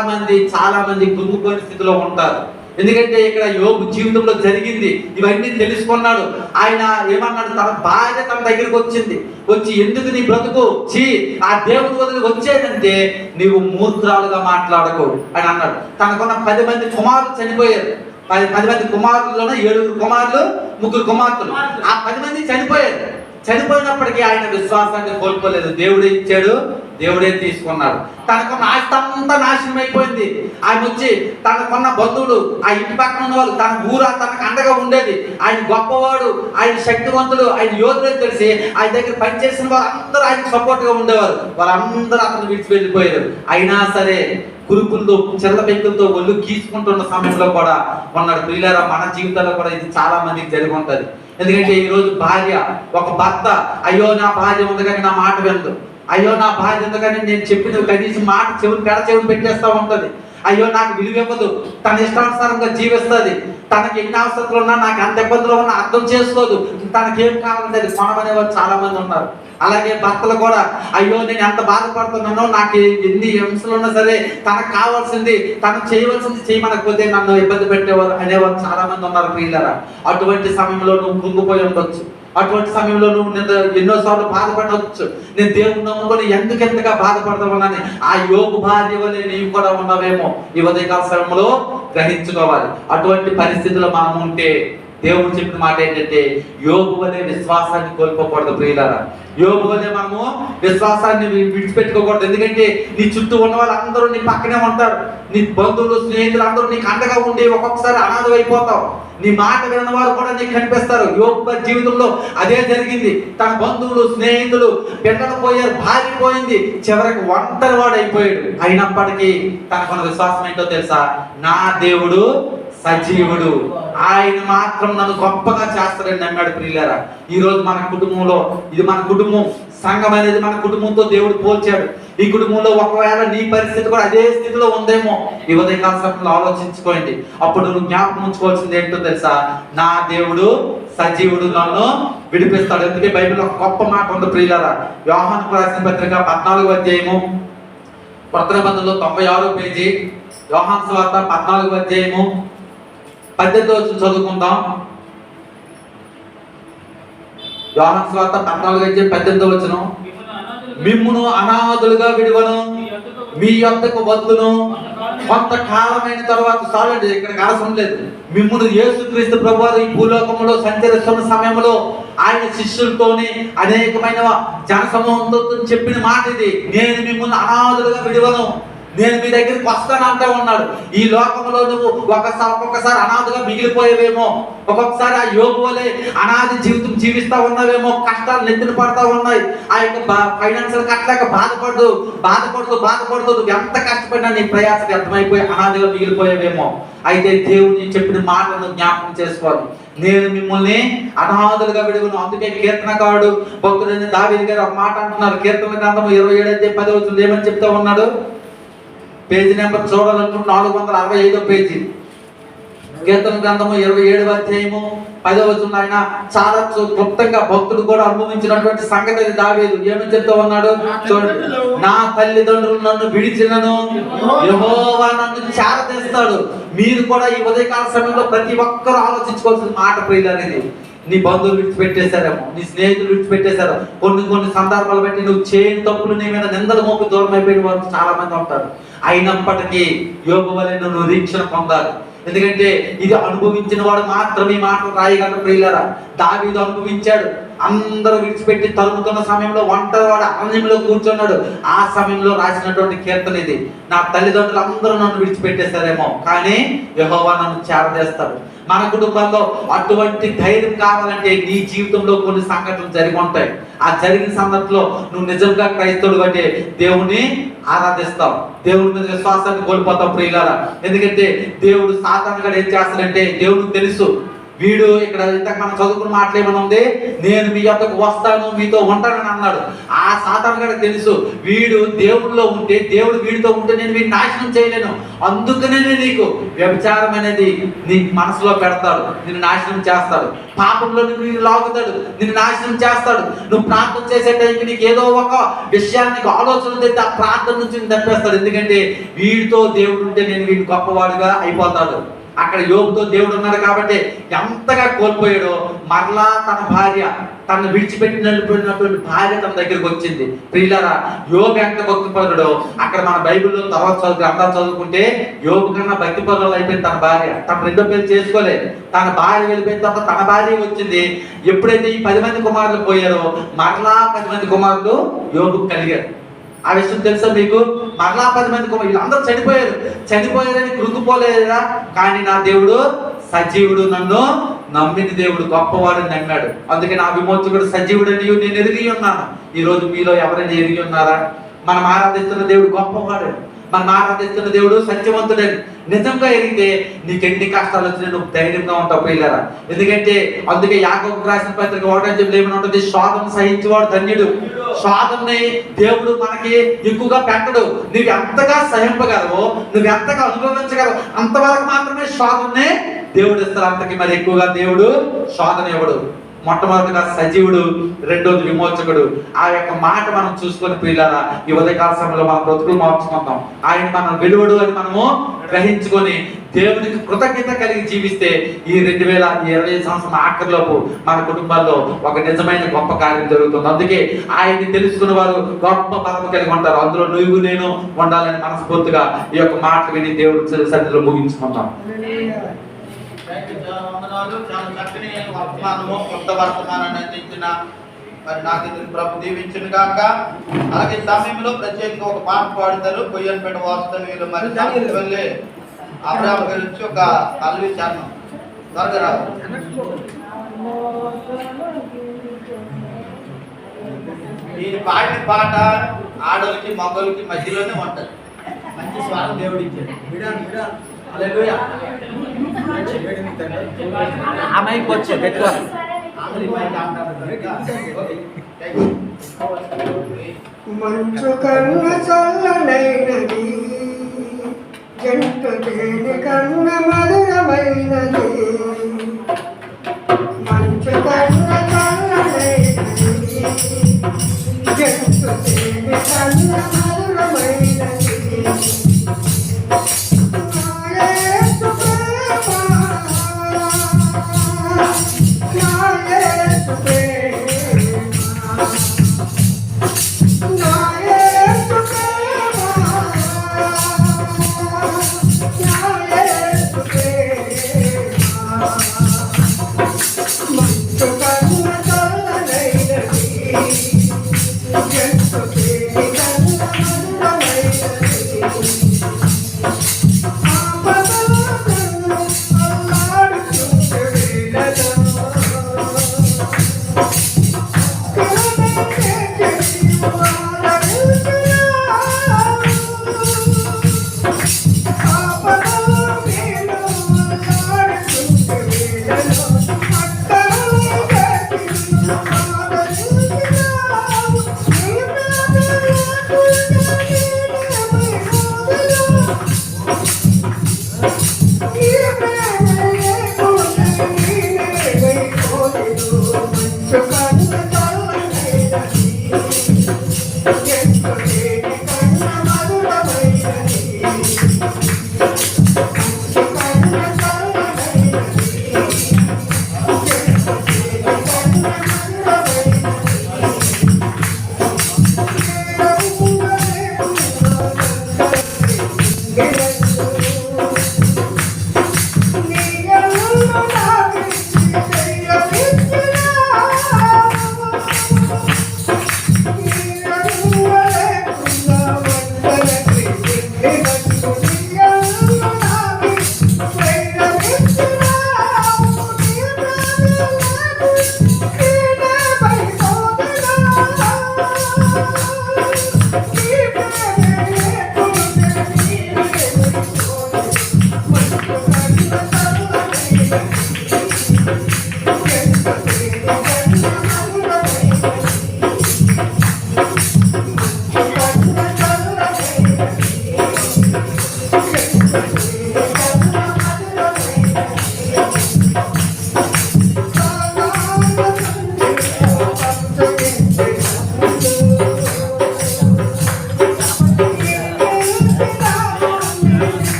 మంది కుంగిపోయిన స్థితిలో ఉంటారు. ఎందుకంటే ఇక్కడ యోబు జీవితంలో జరిగింది, ఇవన్నీ తెలుసుకున్నాడు. ఆయన ఏమన్నాడు? తన భార్య తన దగ్గరికి వచ్చి ఎందుకు నీ బ్రతుకు ఆ దేవుడి వదిలి వచ్చేదంటే నీవు మూర్ఖురాలుగా మాట్లాడకు అని అన్నాడు. తనకున్న 10 మంది కుమారులు చనిపోయారు. 10 మంది కుమారుల్లోనే 7 కుమారులు 3 కుమార్తెలు. ఆ 10 మంది చనిపోయినప్పటికీ ఆయన విశ్వాసాన్ని కోల్పోలేదు. దేవుడే ఇచ్చాడు, దేవుడే తీసుకున్నాడు. తనకున్న ఆస్తి అంతా నాశనం అయిపోయింది. ఆయన వచ్చి తనకున్న బంధువులు, ఆ ఇంటి పక్కన ఉన్న వాళ్ళు, తన ఊర తనకు అండగా ఉండేది, ఆయన గొప్పవాడు, ఆయన శక్తివంతుడు, ఆయన యోధుడు తెలిసి ఆయన దగ్గర పనిచేసిన వారు అందరూ ఆయన సపోర్ట్ గా ఉండేవారు. వాళ్ళందరూ అతను విడిచి వెళ్ళిపోయారు. అయినా సరే కురుపులతో చెల్ల పెంకులతో ఒళ్ళు గీసుకుంటున్న సమయంలో కూడా ఉన్నాడు. ప్రియులారా, మన జీవితాల్లో కూడా ఇది చాలా మందికి జరిగి ఉంటది. ఎందుకంటే ఈ రోజు భార్య, ఒక భర్త, అయ్యో నా భార్య ఉంది కానీ నా మాట వినదు, అయ్యో నా భార్య ఉంది కానీ నేను చెప్పిన కనీసం మాట చెవులు పెట్టేస్తా ఉంటది. అయ్యో నాకు విలువ ఇవ్వదు, తన ఇష్టానుసారంగా జీవిస్తుంది, తనకి ఎన్ని అవసరాలు ఉన్నా, నాకు ఎంత ఇబ్బందులు ఉన్నా అర్థం చేసుకోదు, తనకేం కావాలంటే అది కొనమనే వాళ్ళు చాలా మంది ఉన్నారు. అలాగే భర్తలు కూడా అయ్యో నేను ఎంత బాధపడుతున్నానో, నాకు ఎన్ని హింసలు ఉన్నా సరే తనకు కావాల్సింది తను చేయవలసింది చేయమనకపోతే నన్ను ఇబ్బంది పెట్టేవారు అనేవారు చాలా మంది ఉన్నారు ప్రియులారా. అటువంటి సమయంలో నువ్వు కృంగిపోయి ఉండొచ్చు, అటువంటి సమయంలో నువ్వు నేను ఎన్నోసార్లు బాధపడవచ్చు, నేను దేవుని నమ్ముకొని ఎంతగా బాధపడతామని ఆ యోగు భార్య వలె నీవు కూడా ఉన్నావేమో ఈ ఉదయకాల సమయంలో గ్రహించుకోవాలి. అటువంటి పరిస్థితుల్లో మనం ఉంటే దేవుడు చెప్పిన మాట ఏంటంటే యోగు వలె విశ్వాసాన్ని కోల్పోకూడదు ప్రియులారా. యోగు వలె మనము విశ్వాసాన్ని విడిచిపెట్టుకోకూడదు. ఎందుకంటే నీ చుట్టూ ఉన్న వాళ్ళందరూ నీ పక్కనే ఉంటారు, నీ బంధువులు స్నేహితులు అందరూ నీకు అండగా ఉండి ఒక్కొక్కసారి అనాథం అయిపోతావు. నీ మాట విన్న వారు కూడా నీకు కనిపిస్తారు. యోగు జీవితంలో అదే జరిగింది. తన బంధువులు స్నేహితులు పిల్లలు పోయారు, భార్య పోయింది, చివరికి ఒంటరి వాడు అయిపోయాడు. అయినప్పటికీ తనకున్న విశ్వాసం ఏంటో తెలుసా? నా దేవుడు సజీవుడు, ఆయన మాత్రం నన్ను గొప్పగా చేస్తాడని నమ్మాడు ప్రియులారా. ఈ రోజు మన కుటుంబంలో, ఇది మన కుటుంబం, సంఘం అనేది మన కుటుంబంతో దేవుడు పోల్చాడు. ఈ కుటుంబంలో ఒకవేళ నీ పరిస్థితి కూడా అదే స్థితిలో ఉందేమో ఈ ఉదయకాల సమయంలో ఆలోచించుకోండి. అప్పుడు నువ్వు జ్ఞాపకం ఉంచుకోవాల్సింది ఏంటో తెలుసా? నా దేవుడు సజీవుడు, నన్ను విడిపిస్తాడు. ఎందుకంటే బైబిల్లో ఒక గొప్ప మాట ఉంది ప్రియులారా. యోహాను రాసిన పత్రిక 14వ అధ్యాయము, కొత్త నిబంధనలో 96వ పేజీ, యోహాను సువార్త 14వ అధ్యాయము 18వ వచనం చదువుకుందాం. యోహాను సువార్త 14వ అధ్యాయం 18వ వచనం, మిమ్మును అనాథులుగా విడువను, మీ యొద్దకు వద్దును, కొంతకాలమైన తర్వాత. చాలండి, ఇక్కడ అవసరం లేదు. మిమ్మును యేసుక్రీస్తు ప్రభువారు ఈ భూలోకంలో సంచరిస్తున్న సమయంలో ఆయన శిష్యులతోని అనేకమైన జన సమూహంతో చెప్పిన మాట ఇది. నేను మిమ్మల్ని అనాథులుగా విడువను, నేను మీ దగ్గరికి వస్తానంటా ఉన్నాడు. ఈ లోకంలో నువ్వు ఒక్కొక్కసారి అనాథగా మిగిలిపోయేవేమో, ఒక్కొక్కసారి ఆ యోగు వలె అనాథ జీవితం జీవిస్తా ఉన్నావేమో, కష్టాలు నెత్తిన పడతా ఉన్నాయి. ఆ యొక్క ఫైనాన్షియల్ కట్టలేక బాధపడుతూ నువ్వు ఎంత కష్టపడినా నీ ప్రయాసకి అర్థమైపోయి అనాథగా మిగిలిపోయేవేమో. అయితే దేవుని చెప్పిన మాటలను జ్ఞాపకం చేసుకోవాలి. నేను మిమ్మల్ని అనాథులుగా విడువను. అందుకే కీర్తనకారుడు భక్తుడైన దావీదు గారు ఒక మాట అంటున్నారు. కీర్తన గ్రంథము 27:10 ఏమని చెప్తా ఉన్నాడు? పేజీ నెంబర్ చూడాలనుకుంటే 465వ పేజీ. కీర్తన గ్రంథము 27వ అధ్యాయము 10వ వచనం. ఆయన చాలా క్లుప్తంగా భక్తుడు కూడా అనుభవించినటువంటి సంగతి అది. దావీదు ఏమని చెప్తా ఉన్నాడు చూడండి. నా తల్లిదండ్రులు నన్ను విడిచినను యెహోవా నన్ను చేరదీస్తాడు. మీరు కూడా ఈ ఉదయకాల సమయంలో ప్రతి ఒక్కరూ ఆలోచించుకోవాల్సిన మాట ప్రియులారా. ఇది నీ బంధువులు విడిచిపెట్టేశారేమో, నీ స్నేహితులు విడిచిపెట్టేశారు. కొన్ని సందర్భాలు బట్టి నువ్వు చేయని తప్పులు నీ మీద నిందలు మోపి దూరం అయిపోయిన వారు చాలా మంది ఉంటారు. అయినప్పటికీ యోగు వలె నువ్వు నిరీక్షణ పొందాలి. ఎందుకంటే ఇది అనుభవించిన వాడు మాత్రమే మాటలు రాయగలరు ప్రియులారా. దావీదు అనుభవించాడు. అందరూ విడిచిపెట్టి తరుముతున్న సమయంలో ఒంటరివాడు అరణ్యంలో కూర్చున్నాడు. ఆ సమయంలో రాసినటువంటి కీర్తన ఇది. నా తల్లిదండ్రులు అందరూ నన్ను విడిచిపెట్టేశారేమో, కానీ యెహోవా నన్ను చేరదీస్తాడు. మన కుటుంబంలో అటువంటి ధైర్యం కావాలంటే నీ జీవితంలో కొన్ని సంఘటనలు జరిగి ఉంటాయి. ఆ జరిగిన సందర్భంలో నువ్వు నిజంగా క్రైస్తవుడు అంటే దేవుని ఆరాధిస్తావు, దేవుని మీద విశ్వాసాన్ని కోల్పోతావు ప్రియులారా. ఎందుకంటే దేవుడు సాతానుగా ఏం చేస్తాడంటే దేవుడికి తెలుసు వీడు ఇక్కడ ఇంతకు మనం చదువుకున్న మాటలు ఏమైనా ఉంది, నేను మీ యొక్కకు వస్తాను మీతో ఉంటానని అన్నాడు. ఆ సాతాను గారికి తెలుసు వీడు దేవుడిలో ఉంటే, దేవుడు వీడితో ఉంటే నేను వీడిని నాశనం చేయలేను. అందుకనే నీకు వ్యభిచారం అనేది నీ మనసులో పెడతాడు, నిన్ను నాశనం చేస్తాడు. పాపంలో నిన్ను లాగుతాడు, నిన్ను నాశనం చేస్తాడు. నువ్వు ప్రార్థన చేసే టైంకి నీకు ఏదో ఒక విషయాన్ని నీకు ఆలోచన తెచ్చి ఆ ప్రార్థన నుంచి తప్పేస్తాడు. ఎందుకంటే వీడితో దేవుడు ఉంటే నేను వీడిని గొప్పవాడుగా అయిపోతాడు. అక్కడ యోగుతో దేవుడు ఉన్నాడు కాబట్టి ఎంతగా కోల్పోయాడో మరలా తన భార్య, తను విడిచిపెట్టినటువంటి భార్య తన దగ్గరికి వచ్చింది. ప్రియులారా, యోగు ఎంత భక్తిపరుడో అక్కడ మన బైబిల్లో తర్వాత చదువుకుంటే యోగు కన్నా భక్తిపరులు అయిపోయింది తన భార్య. తన రెండో పెళ్లి చేసుకోలేదు. తన భార్య వెళ్ళిపోయిన తర్వాత తన భార్య వచ్చింది. ఎప్పుడైతే ఈ 10 మంది కుమారులు పోయారో మరలా 10 మంది కుమారులు యోగు కలిగారు. ఆ విషయం తెలుసా మీకు? మరలా 10 మంది వీళ్ళందరూ చనిపోయారని కృంగిపోలేదా? కానీ నా దేవుడు సజీవుడు, నన్ను నమ్మిన దేవుడు గొప్పవాడని నమ్మాడు. అందుకే నా విమోచకుడు సజీవుడని నేను ఎరిగి ఉన్నాను. ఈ రోజు మీలో ఎవరైనా ఎరిగి ఉన్నారా? మనం ఆరాధిస్తున్న దేవుడు గొప్పవాడు. మన ఆరాధిస్తున్న దేవుడు సత్యవంతుడని నిజంగా ఎరిగితే నీకు ఎన్ని కష్టాలు వచ్చినా నువ్వు ధైర్యంగా ఉంటావు పిల్లరా. ఎందుకంటే అందుకే యాకోబుకు రాసిన పత్రిక 1:8 ఏమని ఉంటుంది, శోధన సహించేవాడు ధన్యుడు. శోధనని దేవుడు మనకి ఎక్కువగా పెట్టడు. నువ్వు ఎంతగా సహింపగలవో, నువ్వు ఎంతగా అనుభవించగలవు అంతవరకు మాత్రమే శోధనని దేవుడు ఇస్తారు. అంతకి మరి ఎక్కువగా దేవుడు శోధన ఇవ్వడు. మొట్టమొదటిగా సజీవుడు, రెండోది విమోచకుడు. ఆ యొక్క మాట మనం చూసుకొని పిల్లరా ఈ ఉదయకాల సమయంలో మన బ్రతుకులు మార్చుకుంటాం. ఆయన మనం విలువడు అని మనము గ్రహించుకొని దేవునికి కృతజ్ఞత కలిగి జీవిస్తే ఈ 2020 సంవత్సరం ఆఖరిలోపు మన కుటుంబాల్లో ఒక నిజమైన గొప్ప కార్యం జరుగుతుంది. అందుకే ఆయన్ని తెలుసుకున్న వారు గొప్ప బలము కలిగి ఉంటారు. అందులో నువ్వు నేను ఉండాలని మనస్ఫూర్తిగా ఈ యొక్క మాట విని దేవుడి సన్నిధిలో ముగించుకుంటాం. వందనాలు. చాలా చక్కని వర్తమానము, కొత్త వర్తమానాన్ని అందించిన మరి నాకు ప్రభు దీవించును గాక. అలాగే సమయంలో ప్రత్యేకంగా ఒక పాట పాడతారు. కొయ్యన్పేట వాస్తవ్యులు మరి దానికి వెళ్ళి అబ్రాహం గురించి ఒక అల్వి చరణం త్వరగా రావు. ఈ పాడిన పాట ఆడోళ్ళకి మగోళ్ళకి మధ్యలోనే ఉంటది. మంచి స్వరం దేవుడు ఇచ్చాడు. హల్లెలూయా. ఆమెకి వచ్చే గట్టిగా మంచు కన్న చల్లనైనది, జంటు తేనె కన్న మధురమైనది. మంచు కన్న చల్లనైనది, జంటు తేనె కన్న మధురమైనది.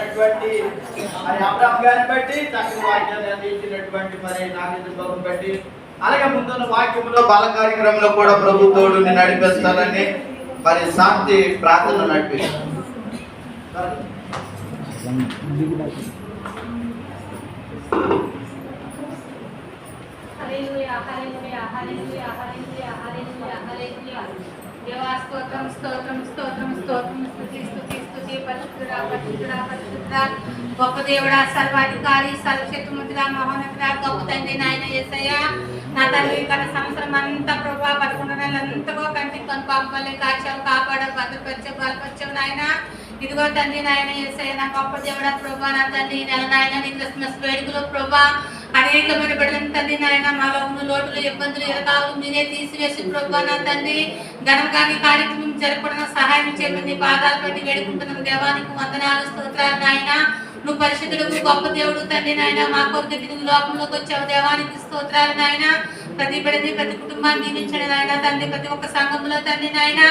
అయినటువంటి మరి అబ్రాహం గారిని బట్టి చక్కని వాక్యాన్ని అందించినటువంటి మరి నాగేంద్ర బాబుని బట్టి అలాగే ముందున్న వాక్యంలో బాల కార్యక్రమంలో కూడా ప్రభు తోడుని నడిపిస్తారని మరి శాంతి ప్రార్థన నడిపిస్తారు. హల్లెలూయా హల్లెలూయా హల్లెలూయా హల్లెలూయా హల్లెలూయా హల్లెలూయా. దేవా స్తోత్రం స్తోత్రం స్తోత్రం స్తోత్రం స్తుతి స్తుతి స్తుతి పరిశుద్ధుడా పరిశుద్ధుడా పరిశుద్ధుడా గొప్ప దేవుడా సర్వాధికారి సర్వశక్తిమంతుడా మహోన్నతుడా గొప్ప తండ్రి నాయన యేసయ్యా నా తండ్రి గత సంవత్సరం అంతా ప్రభా 11 నెలలంతగా కంటికి కనుపాపలే కాచావు కాపాడావు భద్రపరిచావు బలపరిచావు నాయన. ఇదిగో తండ్రి నాయన యేసయ్యా నా గొప్ప దేవుడా ప్రభా నా తండ్రి నెల నాయన నీ క్రిస్మస్ వేడుకలో ప్రభా అనేకమైన బిడ్డలను తండ్రి నాయన మాలో ఉన్న లోటులు ఇబ్బందులు ఎరకాలు మీరే తీసివేసి ప్రభా నా తండ్రి ఘనంగాని కార్యక్రమం జరపడం సహాయం చేయమని పాదాలు పెట్టి వేడుకుంటున్నాం. దేవానికి వందనాలు స్తోత్రాలు నాయన. నువ్వు పరిశుద్ధుడు గొప్ప దేవుడు తండ్రి నాయన మా కొరకు నువ్వు లోకంలోకి వచ్చావు. దేవానికి స్తోత్రాలు నాయన. ప్రతి బిడ్డని ప్రతి కుటుంబాన్ని దీవించండి నాయన తండ్రి. ప్రతి ఒక్క సంఘంలో తండ్రి నాయన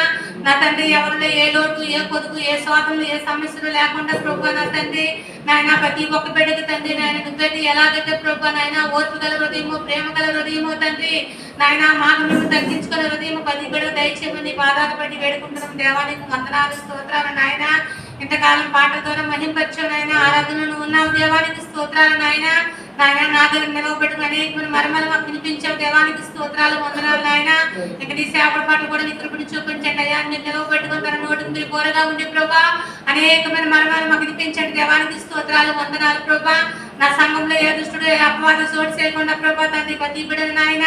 నా తండ్రి ఎవరిలో ఏ లోటు ఏ పొదుపు ఏ స్వాతంలో ఏ సమస్యలు లేకుండా ప్రభా నా తండ్రి నాయన ప్రతి ఒక్క బిడ్డకి తండ్రి నాయన నువ్వైతే ఎలాగైతే ప్రభా నాయన ఓర్పు గల హృదయము ప్రేమ గల హృదయము తండ్రి నాయన మాకు మేము తగ్గించుకున్న హృదయము ప్రతి బిడ్డకు దయచేయమని పాదాలు పట్టి వేడుకుంటున్నాం. దేవానికి వందనాలు స్తోత్రాలు నాయన. ఇంతకాలం పాటల ద్వారా మహింపరిచావు నాయన. ఆరాధనలు ఉన్నావు. దేవానికి స్తోత్రాలు నాయన. నాయన నా దగ్గర నిలవబెట్టుకుని అనేకమైన మరమలు మాకు వినిపించావు. దేవానికి స్తోత్రాలు వందనాలు నాయన. ఇక నీ సేవల పాటలు కూడా నీ కృపను చూపించండి అయ్యా. మీరు నిలవబెట్టుకుని తన నోటికి మీరు కోరగా ఉండే ప్రభా అనేకమైన మరమలు మాకు వినిపించండి. దేవానికి స్తోత్రాలు వందనాలు ప్రభా. నా సంఘంలో ఏ దుష్టుడు ఏ అపవాద చోటు చేయకుండా ప్రభా తండ్రి ప్రతి బిడ్డను నాయన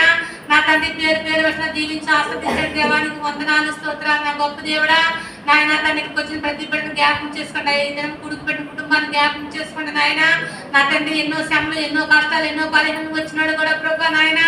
నా తండ్రి పేరు పేరు వచ్చిన దీవించి ఆస్వాదించండి. దేవానికి వందనాలు స్తోత్రాలు నా గొప్ప దేవుడా నాయన. తండ్రికి వచ్చిన ప్రతి బిడ్డను జ్ఞాపకం చేసుకోండి. ఈ దినం కుడుకు పెట్టిన కుటుంబాన్ని జ్ఞాపకం చేసుకోండి నాయన. నా తండ్రి ఎన్నో శ్రమలు ఎన్నో కష్టాలు ఎన్నో బలహీనలు వచ్చినాడు కూడా ప్రభా నాయన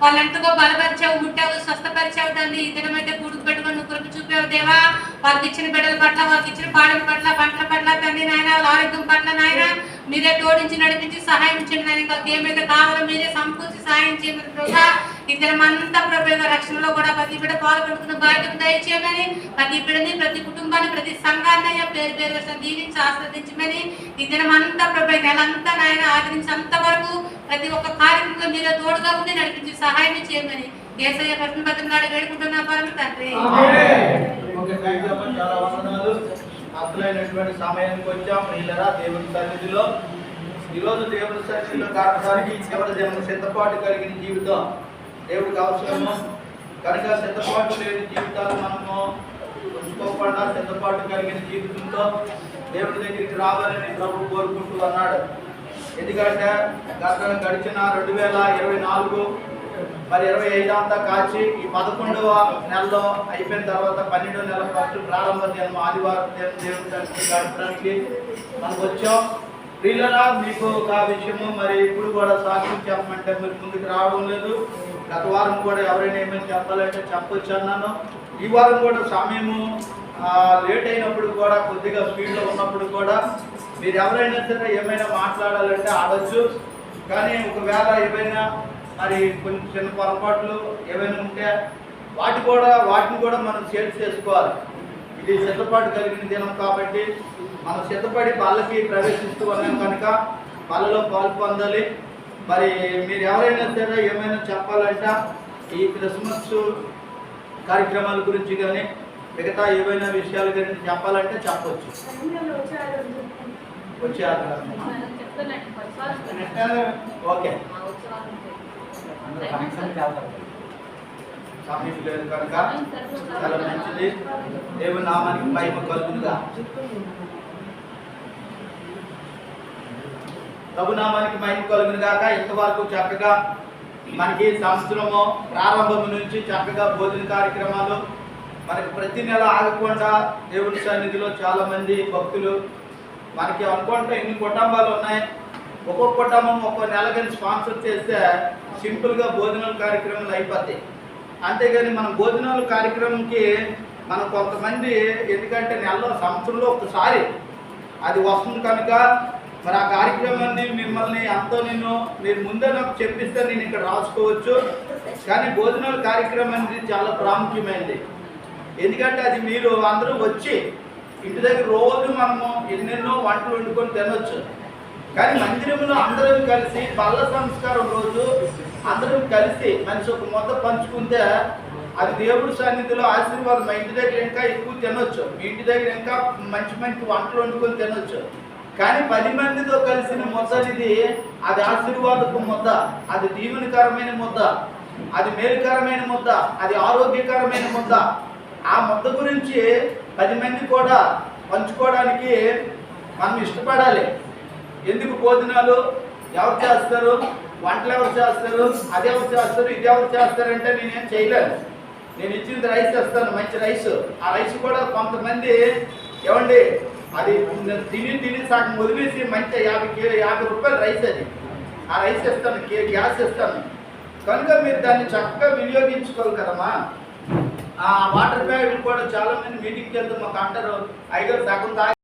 వాళ్ళెంతగో బలపరిచావు ముట్టావు స్వస్థపరిచావు తండ్రి. ఈ దినమైతే కుడుకు పెట్టుకొని నువ్వు కృప చూపావు దేవా. వాళ్ళకి ఇచ్చిన బిడ్డల పట్ల వాళ్ళకి ఇచ్చిన పాడల పట్ల పంటల పట్ల తండ్రి నాయన వాళ్ళ ఆరోగ్యం పట్ల నాయన మీరే తోడించి నడిపించి సహాయం చేయండి నాయన. వాళ్ళకి ఏమైతే కావాలో మీరే సమకూర్చి సహాయం చేయమని ప్రభా. ఈ దినమంతా ప్రభు రక్షణలో కూడా ప్రతి బిడ్డ పాల్గొంటున్న బాధ్యత దయచేయమని ప్రతి బిడ్డని ప్రతి కుటుంబాన్ని ప్రతి సంఘాన్ని పేరు పేరు వచ్చిన దీవించి ఆస్వాదించమని ఈ దినమంతా ప్రభు నెలంతా నాయన ఆదరించేంత వరకు ప్రతి ఒక్క కార్యక్రమంలో మీరే తోడుగా ఉండి నడిపించి సహాయం చేయమని యేసయ్య పరిశుద్ధ బతిమలాడి వేడుకుంటున్నా పరమ తండ్రి. చాలా వందనాలు. అసలైనటువంటి సమయానికి వచ్చాం. ప్రియులారా దేవుని సన్నిధిలో ఈరోజు దేవుని సన్నిధిలో గడపడానికి చివరి జన్మ సిద్ధపాటు కలిగిన జీవితం దేవుడికి అవసరము కనుక సిద్ధపాటు లేని జీవితాలు మనము ఉంచుకోకుండా సిద్ధపాటు కలిగిన జీవితంతో దేవుడి దగ్గరికి రావాలని ప్రభు కోరుకుంటూ అన్నాడు. ఎందుకంటే గడిచిన 2024 మరి 25 అంతా కాచి ఈ 11వ నెలలో అయిపోయిన తర్వాత 12వ నెల ఫస్ట్ ప్రారంభ దినం ఆదివారం దేవుడి దగ్గరికి గడపడానికి మనం వచ్చాం. ప్రియులారా మీకు ఒక విషయము మరి ఇప్పుడు కూడా సాక్ష్యం చెప్పమంటే మీరు ముందుకు రావడం లేదు. గత వారం కూడా ఎవరైనా ఏమైనా చెప్పాలంటే చెప్పొచ్చు అన్నాను. ఈ వారం కూడా సమయము లేట్ అయినప్పుడు కూడా కొద్దిగా స్పీడ్లో ఉన్నప్పుడు కూడా మీరు ఎవరైనా సరే ఏమైనా మాట్లాడాలంటే ఆడొచ్చు. కానీ ఒకవేళ ఏమైనా మరి కొన్ని చిన్న పొరపాట్లు ఏమైనా ఉంటే వాటిని కూడా మనం షేర్ చేసుకోవాలి. ఇది సిద్ధపాటు కలిగిన దినం కాబట్టి మనం సిద్ధపడి పళ్ళకి ప్రవేశిస్తూ ఉన్నాం కనుక పళ్ళలో పాలు పొందాలి. మరి మీరు ఎవరైనా సరే ఏమైనా చెప్పాలంటే ఈ క్రిస్మస్ కార్యక్రమాల గురించి కానీ మిగతా ఏవైనా విషయాల గురించి చెప్పాలంటే చెప్పవచ్చు. వచ్చారు ఓకే సమయం లేదు కనుక చాలా మంచిది. దేవుని నామానికి మహిమ కలుగునుగా. ప్రభునామానికి మహిమ కలుగును గాక. ఇంతవరకు చక్కగా మనకి సంవత్సరము ప్రారంభం నుంచి చక్కగా భోజన కార్యక్రమాలు మనకి ప్రతి నెల ఆగకుండా దేవుని సన్నిధిలో చాలా మంది భక్తులు మనకి అనుకుంటే ఎన్ని కుటుంబాలు ఉన్నాయి. ఒక్కొక్క కుటుంబం ఒక్కో నెల కానీ స్పాన్సర్ చేస్తే సింపుల్గా భోజనాల కార్యక్రమాలు అయిపోతాయి. అంతేగాని మనం భోజనాల కార్యక్రమంకి మనం కొంతమంది ఎందుకంటే నెలలో సంవత్సరంలో ఒకసారి అది వస్తుంది కనుక మరి ఆ కార్యక్రమాన్ని మిమ్మల్ని ఎంతో మీరు ముందే నాకు చెప్పిస్తే నేను ఇక్కడ రాసుకోవచ్చు. కానీ భోజనాల కార్యక్రమం అనేది చాలా ప్రాముఖ్యమైనది. ఎందుకంటే అది మీరు అందరూ వచ్చి ఇంటి దగ్గర రోజు మనము ఎన్నెన్నో వంటలు వండుకొని తినొచ్చు. కానీ మందిరంలో అందరం కలిసి బల్ల సంస్కారం రోజు అందరం కలిసి మనిషి ఒక ముద్ద పంచుకుంటే అది దేవుడి సన్నిధిలో ఆశీర్వాదం. మా ఇంటి దగ్గర ఇంకా ఎక్కువ తినొచ్చు, మీ ఇంటి దగ్గర ఇంకా మంచి మంచి వంటలు వండుకొని తినొచ్చు. కానీ 10 మందితో కలిసిన ముద్ద ఇది, అది ఆశీర్వాదపు ముద్ద, అది దీవెనకరమైన ముద్ద, అది మేలుకరమైన ముద్ద, అది ఆరోగ్యకరమైన ముద్ద. ఆ ముద్ద గురించి 10 మంది కూడా పంచుకోవడానికి మనం ఇష్టపడాలి. ఎందుకు భోజనాలు ఎవరు చేస్తారు, వంటలు ఎవరు చేస్తారు, అది ఎవరు చేస్తారు, ఇది ఎవరు చేస్తారంటే నేనేం చేయలేను. నేను ఇచ్చింది రైస్ వేస్తాను, మంచి రైస్. ఆ రైస్ కూడా కొంతమంది ఏమండి అది తిని సగం వదిలేసి మంచి 50 రూపాయలు రైస్, అది ఆ రైస్ ఇస్తాను, గ్యాస్ ఇస్తాను. కనుక మీరు దాన్ని చక్కగా వినియోగించుకోవాలి కదమ్మా. ఆ వాటర్ ప్యాకెట్లు కూడా చాలా మంది మీటింగ్కి వెళ్తే మాకు అంటారు, 5 సగం తాగి